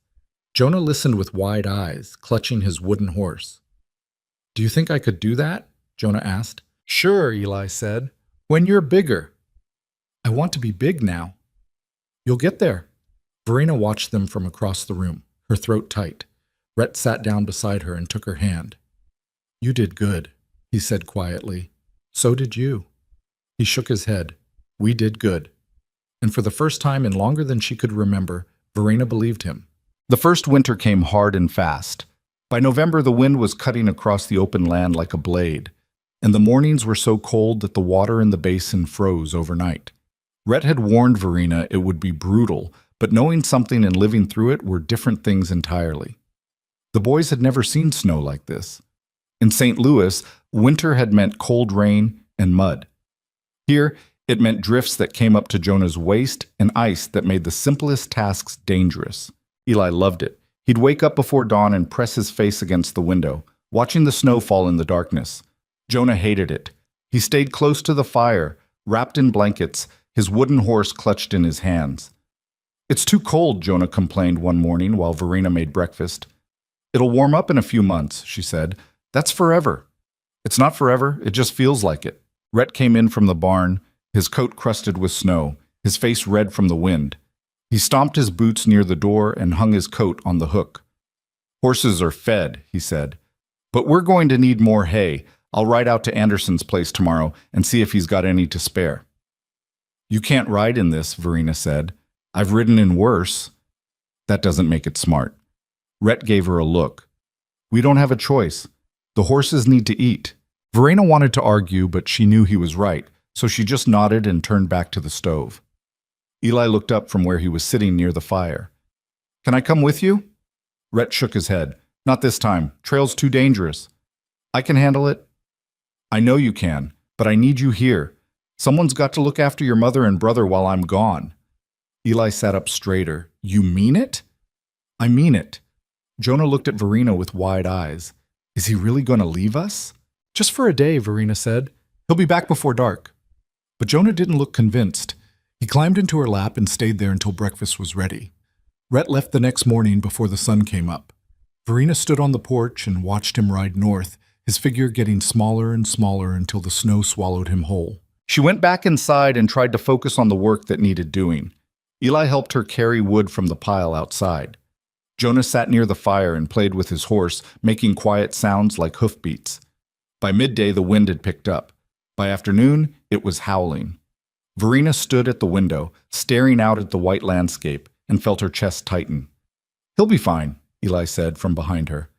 Jonah listened with wide eyes, clutching his wooden horse. "Do you think I could do that?" Jonah asked. "Sure," Eli said. "When you're bigger." "I want to be big now." "You'll get there." Verena watched them from across the room, her throat tight. Rhett sat down beside her and took her hand. "You did good," he said quietly. "So did you." He shook his head. "We did good." And for the first time in longer than she could remember, Verena believed him. The first winter came hard and fast. By November, the wind was cutting across the open land like a blade, and the mornings were so cold that the water in the basin froze overnight. Rhett had warned Verena it would be brutal, but knowing something and living through it were different things entirely. The boys had never seen snow like this. In St. Louis, winter had meant cold rain and mud. Here, it meant drifts that came up to Jonah's waist and ice that made the simplest tasks dangerous. Eli loved it. He'd wake up before dawn and press his face against the window, watching the snow fall in the darkness. Jonah hated it. He stayed close to the fire, wrapped in blankets, his wooden horse clutched in his hands. "It's too cold," Jonah complained one morning while Verena made breakfast. "It'll warm up in a few months," she said. "That's forever." "It's not forever, it just feels like it." Rhett came in from the barn, his coat crusted with snow, his face red from the wind. He stomped his boots near the door and hung his coat on the hook. "Horses are fed," he said. "But we're going to need more hay. I'll ride out to Anderson's place tomorrow and see if he's got any to spare." "You can't ride in this," Verena said. "I've ridden in worse." "That doesn't make it smart." Rhett gave her a look. "We don't have a choice. The horses need to eat." Verena wanted to argue, but she knew he was right, so she just nodded and turned back to the stove. Eli looked up from where he was sitting near the fire. "Can I come with you?" Rhett shook his head. "Not this time. Trail's too dangerous." "I can handle it." "I know you can, but I need you here. Someone's got to look after your mother and brother while I'm gone." Eli sat up straighter. "You mean it?" "I mean it." Jonah looked at Verena with wide eyes. "Is he really going to leave us?" "Just for a day," Verena said. "He'll be back before dark." But Jonah didn't look convinced. He climbed into her lap and stayed there until breakfast was ready. Rhett left the next morning before the sun came up. Verena stood on the porch and watched him ride north, his figure getting smaller and smaller until the snow swallowed him whole. She went back inside and tried to focus on the work that needed doing. Eli helped her carry wood from the pile outside. Jonah sat near the fire and played with his horse, making quiet sounds like hoofbeats. By midday, the wind had picked up. By afternoon, it was howling. Verena stood at the window, staring out at the white landscape, and felt her chest tighten. "He'll be fine," Eli said from behind her.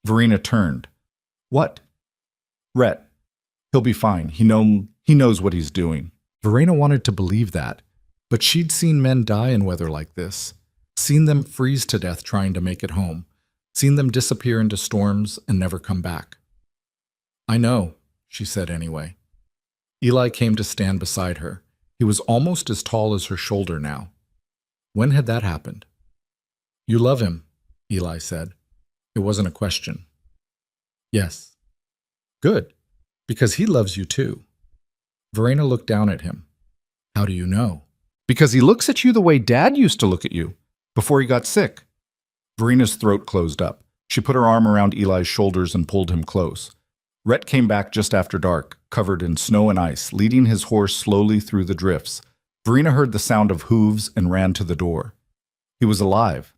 Verena turned. "What?" "Rhett. He'll be fine. He knows what he's doing." Verena wanted to believe that, but she'd seen men die in weather like this, seen them freeze to death trying to make it home, seen them disappear into storms and never come back. "I know," she said anyway. Eli came to stand beside her. He was almost as tall as her shoulder now. When had that happened? "You love him," Eli said. It wasn't a question. "Yes." "Good, because he loves you too." Verena looked down at him. "How do you know?" "Because he looks at you the way Dad used to look at you, before he got sick." Verena's throat closed up. She put her arm around Eli's shoulders and pulled him close. Rhett came back just after dark, covered in snow and ice, leading his horse slowly through the drifts. Verena heard the sound of hooves and ran to the door. He was alive.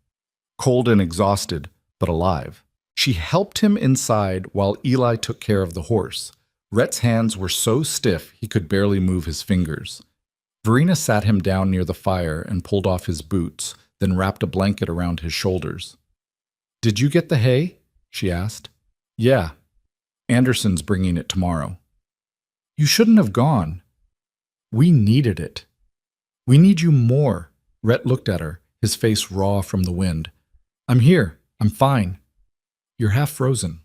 Cold and exhausted, but alive. She helped him inside while Eli took care of the horse. Rhett's hands were so stiff he could barely move his fingers. Verena sat him down near the fire and pulled off his boots, then wrapped a blanket around his shoulders. "Did you get the hay?" she asked. "Yeah. Anderson's bringing it tomorrow." "You shouldn't have gone." "We needed it." "We need you more." Rhett looked at her, his face raw from the wind. "I'm here. I'm fine." "You're half frozen."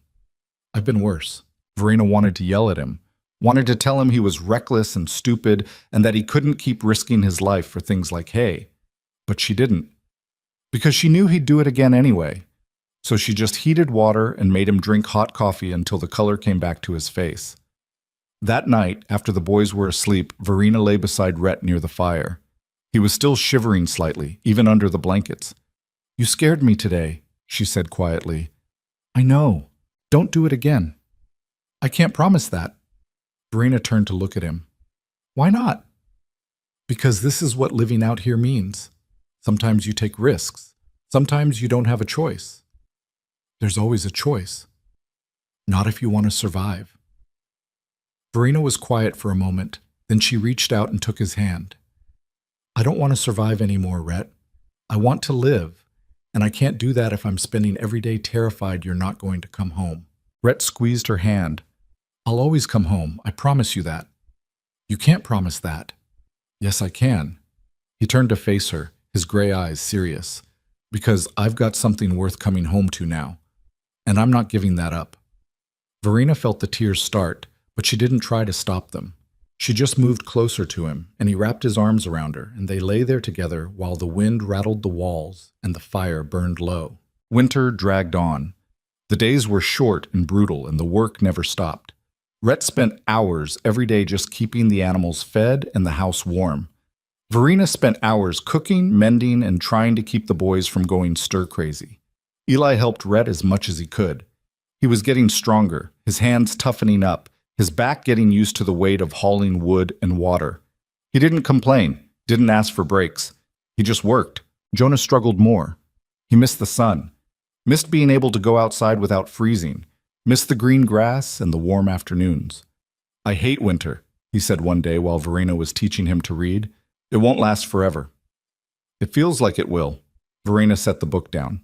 "I've been worse." Verena wanted to yell at him. wanted to tell him he was reckless and stupid and that he couldn't keep risking his life for things like hay. But she didn't, because she knew he'd do it again anyway. So she just heated water and made him drink hot coffee until the color came back to his face. That night, after the boys were asleep, Verena lay beside Rhett near the fire. He was still shivering slightly, even under the blankets. "You scared me today," she said quietly. "I know. Don't do it again." "I can't promise that." Verena turned to look at him. "Why not?" "Because this is what living out here means. Sometimes you take risks. Sometimes you don't have a choice." "There's always a choice. Not if you want to survive." Verena was quiet for a moment, then she reached out and took his hand. "I don't want to survive anymore, Rhett. I want to live, and I can't do that if I'm spending every day terrified you're not going to come home." Rhett squeezed her hand. "I'll always come home, I promise you that." "You can't promise that." "Yes, I can." He turned to face her, his gray eyes serious. "Because I've got something worth coming home to now, and I'm not giving that up." Verena felt the tears start, but she didn't try to stop them. She just moved closer to him, and he wrapped his arms around her, and they lay there together while the wind rattled the walls and the fire burned low. Winter dragged on. The days were short and brutal, and the work never stopped. Rhett spent hours every day just keeping the animals fed and the house warm. Verena spent hours cooking, mending, and trying to keep the boys from going stir-crazy. Eli helped Rhett as much as he could. He was getting stronger, his hands toughening up, his back getting used to the weight of hauling wood and water. He didn't complain, didn't ask for breaks. He just worked. Jonah struggled more. He missed the sun, missed being able to go outside without freezing, missed the green grass and the warm afternoons. "I hate winter," he said one day while Verena was teaching him to read. "It won't last forever." "It feels like it will." Verena set the book down.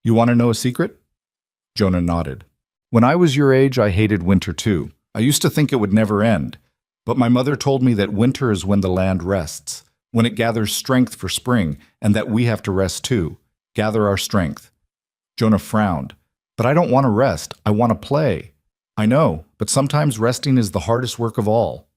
"You want to know a secret?" Jonah nodded. "When I was your age, I hated winter too. I used to think it would never end. But my mother told me that winter is when the land rests, when it gathers strength for spring, and that we have to rest too, gather our strength." Jonah frowned. "But I don't want to rest. I want to play." "I know, but sometimes resting is the hardest work of all."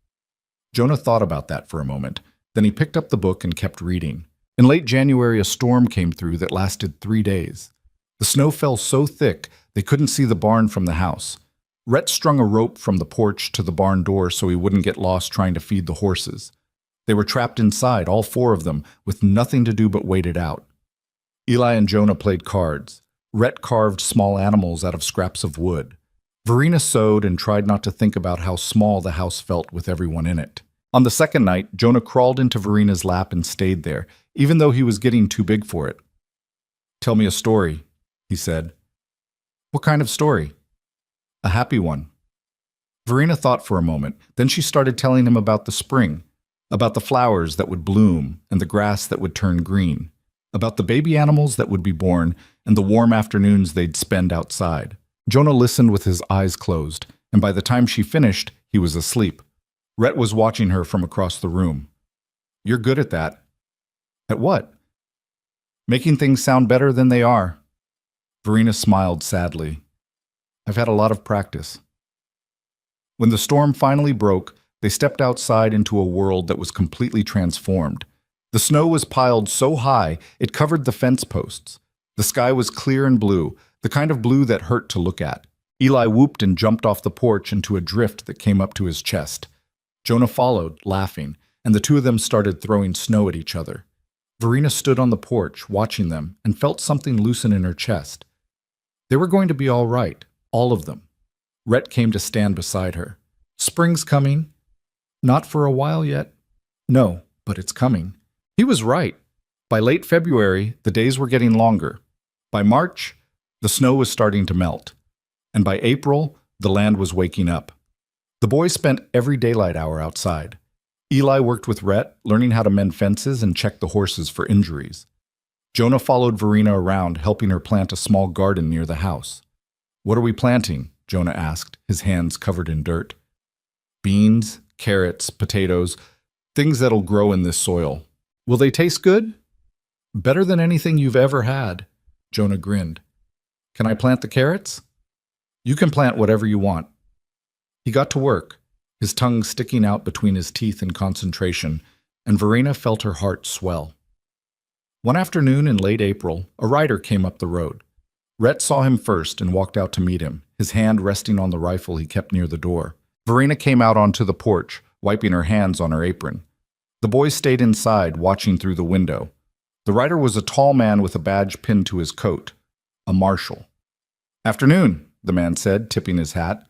Jonah thought about that for a moment. Then he picked up the book and kept reading. In late January, a storm came through that lasted 3 days. The snow fell so thick they couldn't see the barn from the house. Rhett strung a rope from the porch to the barn door so he wouldn't get lost trying to feed the horses. They were trapped inside, all 4 of them, with nothing to do but wait it out. Eli and Jonah played cards. Rhett carved small animals out of scraps of wood. Verena sewed and tried not to think about how small the house felt with everyone in it. On the second night, Jonah crawled into Verena's lap and stayed there, even though he was getting too big for it. "Tell me a story," he said. "What kind of story?" "A happy one." Verena thought for a moment. Then she started telling him about the spring, about the flowers that would bloom and the grass that would turn green, about the baby animals that would be born and the warm afternoons they'd spend outside. Jonah listened with his eyes closed, and by the time she finished, he was asleep. Rhett was watching her from across the room. "You're good at that." "At what?" "Making things sound better than they are." Verena smiled sadly. "I've had a lot of practice." When the storm finally broke, they stepped outside into a world that was completely transformed. The snow was piled so high it covered the fence posts. The sky was clear and blue, the kind of blue that hurt to look at. Eli whooped and jumped off the porch into a drift that came up to his chest. Jonah followed, laughing, and the 2 of them started throwing snow at each other. Verena stood on the porch, watching them, and felt something loosen in her chest. They were going to be all right, all of them. Rhett came to stand beside her. "Spring's coming." "Not for a while yet." "No, but it's coming." He was right. By late February, the days were getting longer. By March, the snow was starting to melt. And by April, the land was waking up. The boys spent every daylight hour outside. Eli worked with Rhett, learning how to mend fences and check the horses for injuries. Jonah followed Verena around, helping her plant a small garden near the house. "What are we planting?" Jonah asked, his hands covered in dirt. "Beans, carrots, potatoes, things that'll grow in this soil. Will they taste good?" "Better than anything you've ever had." Jonah grinned. "Can I plant the carrots?" "You can plant whatever you want." He got to work. his tongue sticking out between his teeth in concentration, and Verena felt her heart swell. One afternoon in late April, a rider came up the road. Rhett saw him first and walked out to meet him, his hand resting on the rifle he kept near the door. Verena came out onto the porch, wiping her hands on her apron. The boys stayed inside, watching through the window. The rider was a tall man with a badge pinned to his coat, a marshal. "Afternoon," the man said, tipping his hat.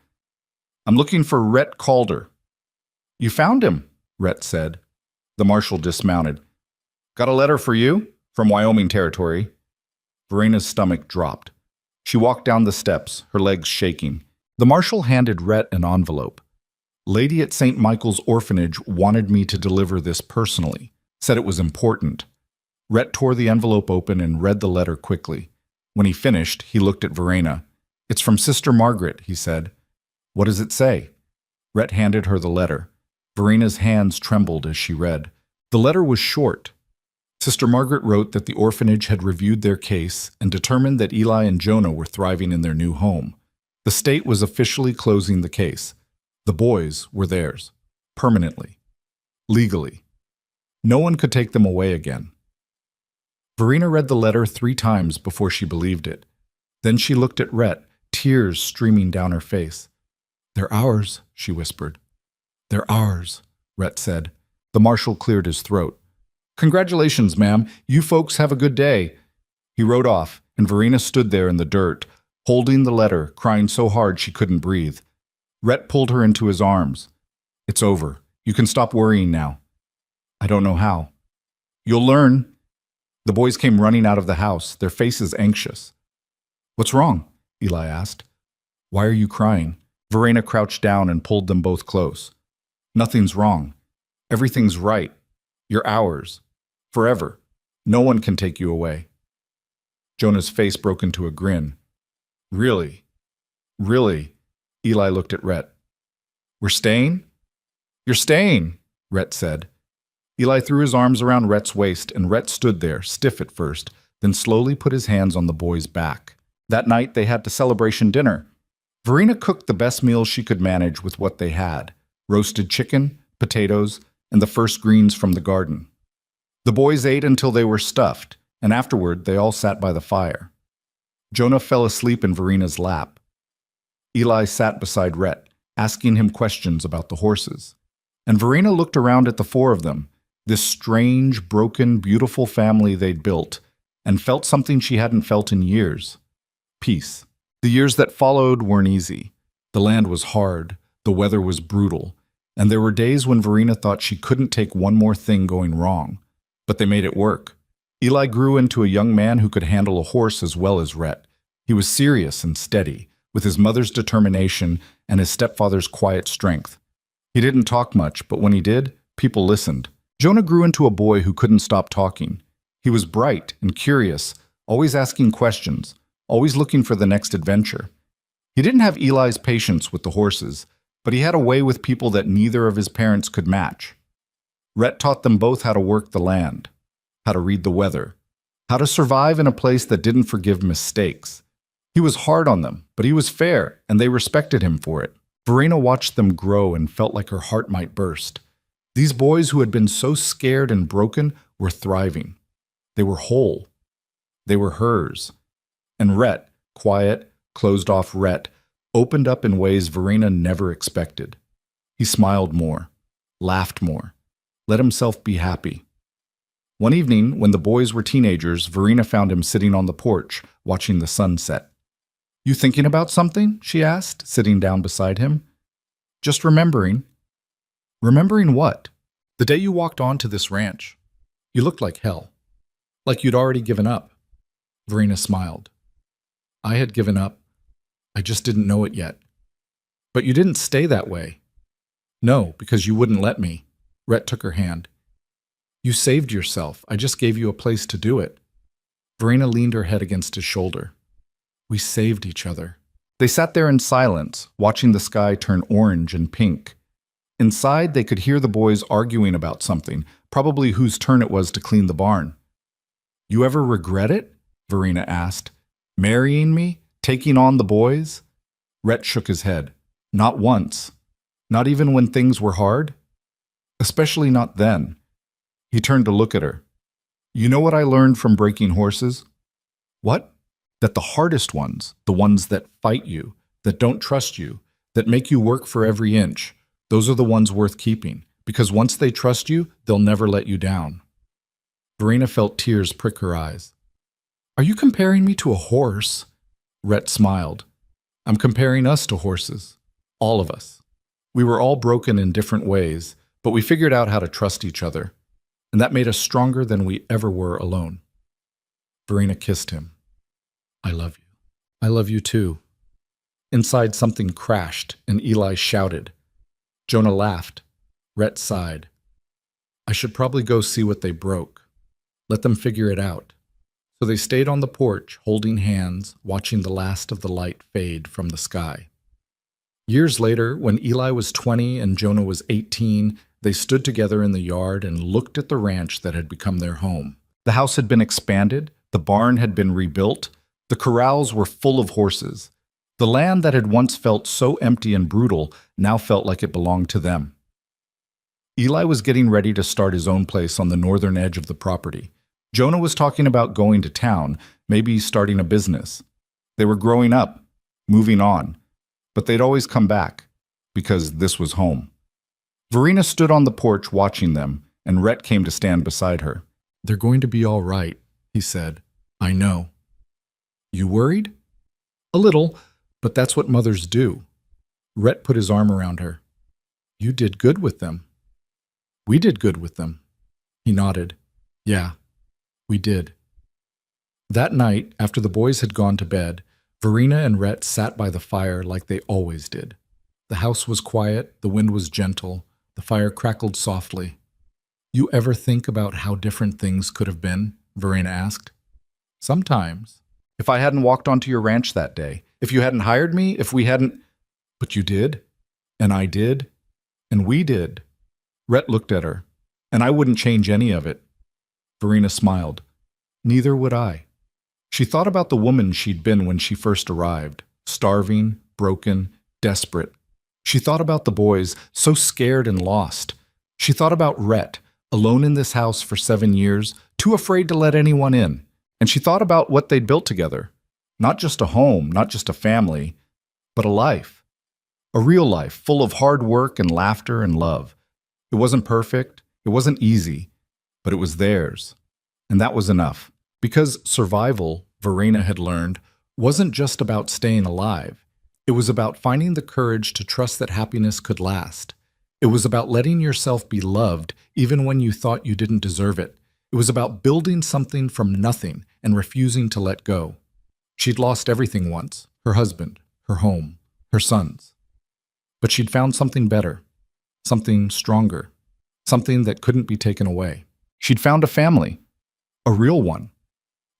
"I'm looking for Rhett Calder." "You found him," Rhett said. The marshal dismounted. "Got a letter for you? From Wyoming Territory." Verena's stomach dropped. She walked down the steps, her legs shaking. The marshal handed Rhett an envelope. "Lady at St. Michael's Orphanage wanted me to deliver this personally, said it was important." Rhett tore the envelope open and read the letter quickly. When he finished, he looked at Verena. "It's from Sister Margaret," he said. "What does it say?" Rhett handed her the letter. Verena's hands trembled as she read. The letter was short. Sister Margaret wrote that the orphanage had reviewed their case and determined that Eli and Jonah were thriving in their new home. The state was officially closing the case. The boys were theirs. Permanently. Legally. No one could take them away again. Verena read the letter 3 times before she believed it. Then she looked at Rhett, tears streaming down her face. "They're ours," she whispered. "They're ours," Rhett said. The marshal cleared his throat. "Congratulations, ma'am. You folks have a good day." He rode off, and Verena stood there in the dirt, holding the letter, crying so hard she couldn't breathe. Rhett pulled her into his arms. "It's over. You can stop worrying now." "I don't know how." "You'll learn." The boys came running out of the house, their faces anxious. "What's wrong?" Eli asked. "Why are you crying?" Verena crouched down and pulled them both close. "Nothing's wrong. Everything's right. You're ours. Forever. No one can take you away." Jonah's face broke into a grin. "Really? Really?" Eli looked at Rhett. "We're staying?" "You're staying," Rhett said. Eli threw his arms around Rhett's waist, and Rhett stood there, stiff at first, then slowly put his hands on the boy's back. That night they had a celebration dinner. Verena cooked the best meal she could manage with what they had: roasted chicken, potatoes, and the first greens from the garden. The boys ate until they were stuffed, and afterward they all sat by the fire. Jonah fell asleep in Verena's lap. Eli sat beside Rhett, asking him questions about the horses. And Verena looked around at the 4 of them, this strange, broken, beautiful family they'd built, and felt something she hadn't felt in years: peace. The years that followed weren't easy. The land was hard, the weather was brutal, and there were days when Verena thought she couldn't take one more thing going wrong. But they made it work. Eli grew into a young man who could handle a horse as well as Rhett. He was serious and steady, with his mother's determination and his stepfather's quiet strength. He didn't talk much, but when he did, people listened. Jonah grew into a boy who couldn't stop talking. He was bright and curious, always asking questions, always looking for the next adventure. He didn't have Eli's patience with the horses, but he had a way with people that neither of his parents could match. Rhett taught them both how to work the land, how to read the weather, how to survive in a place that didn't forgive mistakes. He was hard on them, but he was fair, and they respected him for it. Verena watched them grow and felt like her heart might burst. These boys who had been so scared and broken were thriving. They were whole. They were hers. And Rhett, quiet, closed-off Rhett, opened up in ways Verena never expected. He smiled more, laughed more, let himself be happy. One evening, when the boys were teenagers, Verena found him sitting on the porch, watching the sun set. "You thinking about something?" she asked, sitting down beside him. "Just remembering." "Remembering what?" "The day you walked onto this ranch. You looked like hell. Like you'd already given up." Verena smiled. "I had given up. I just didn't know it yet." "But you didn't stay that way." "No, because you wouldn't let me." Rhett took her hand. "You saved yourself. I just gave you a place to do it." Verena leaned her head against his shoulder. "We saved each other." They sat there in silence, watching the sky turn orange and pink. Inside, they could hear the boys arguing about something, probably whose turn it was to clean the barn. "You ever regret it?" Verena asked. "Marrying me? Taking on the boys?" Rhett shook his head. "Not once." Not even when things were hard? Especially not then. He turned to look at her. You know what I learned from breaking horses? What? That the hardest ones, the ones that fight you, that don't trust you, that make you work for every inch, those are the ones worth keeping, because once they trust you, they'll never let you down. Verena felt tears prick her eyes. Are you comparing me to a horse? Rhett smiled. I'm comparing us to horses. All of us. We were all broken in different ways, but we figured out how to trust each other, and that made us stronger than we ever were alone. Verena kissed him. I love you. I love you too. Inside something crashed, and Eli shouted. Jonah laughed. Rhett sighed. I should probably go see what they broke. Let them figure it out. So they stayed on the porch, holding hands, watching the last of the light fade from the sky. Years later, when Eli was 20 and Jonah was 18, they stood together in the yard and looked at the ranch that had become their home. The house had been expanded, the barn had been rebuilt, the corrals were full of horses. The land that had once felt so empty and brutal now felt like it belonged to them. Eli was getting ready to start his own place on the northern edge of the property. Jonah was talking about going to town, maybe starting a business. They were growing up, moving on, but they'd always come back, because this was home. Verena stood on the porch watching them, and Rhett came to stand beside her. They're going to be all right, he said. I know. You worried? A little, but that's what mothers do. Rhett put his arm around her. You did good with them. We did good with them. He nodded. Yeah, we did. That night, after the boys had gone to bed, Verena and Rhett sat by the fire like they always did. The house was quiet, the wind was gentle, the fire crackled softly. You ever think about how different things could have been? Verena asked. Sometimes. If I hadn't walked onto your ranch that day, if you hadn't hired me, if we hadn't... But you did, and I did, and we did. Rhett looked at her, and I wouldn't change any of it. Verena smiled. Neither would I. She thought about the woman she'd been when she first arrived, starving, broken, desperate. She thought about the boys, so scared and lost. She thought about Rhett, alone in this house for 7 years, too afraid to let anyone in. And she thought about what they'd built together. Not just a home, not just a family, but a life. A real life, full of hard work and laughter and love. It wasn't perfect, it wasn't easy, but it was theirs. And that was enough. Because survival, Verena had learned, wasn't just about staying alive. It was about finding the courage to trust that happiness could last. It was about letting yourself be loved even when you thought you didn't deserve it. It was about building something from nothing and refusing to let go. She'd lost everything once, her husband, her home, her sons. But she'd found something better, something stronger, something that couldn't be taken away. She'd found a family, a real one,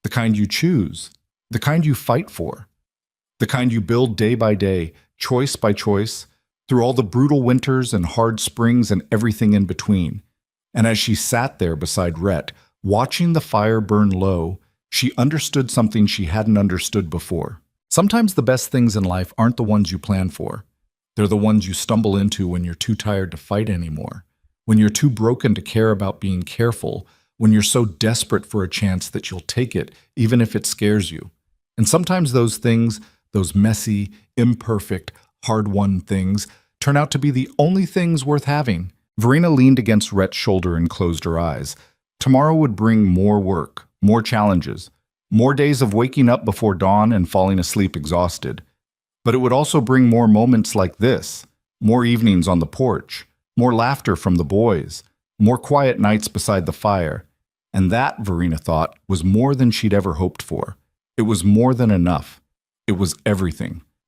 the kind you choose, the kind you fight for, the kind you build day by day, choice by choice, through all the brutal winters and hard springs and everything in between. And as she sat there beside Rhett, watching the fire burn low, she understood something she hadn't understood before. Sometimes the best things in life aren't the ones you plan for. They're the ones you stumble into when you're too tired to fight anymore, when you're too broken to care about being careful, when you're so desperate for a chance that you'll take it, even if it scares you. And sometimes those things, those messy, imperfect, hard-won things, turn out to be the only things worth having. Verena leaned against Rhett's shoulder and closed her eyes. Tomorrow would bring more work, more challenges, more days of waking up before dawn and falling asleep exhausted. But it would also bring more moments like this, more evenings on the porch, more laughter from the boys, more quiet nights beside the fire. And that, Verena thought, was more than she'd ever hoped for. It was more than enough. It was everything.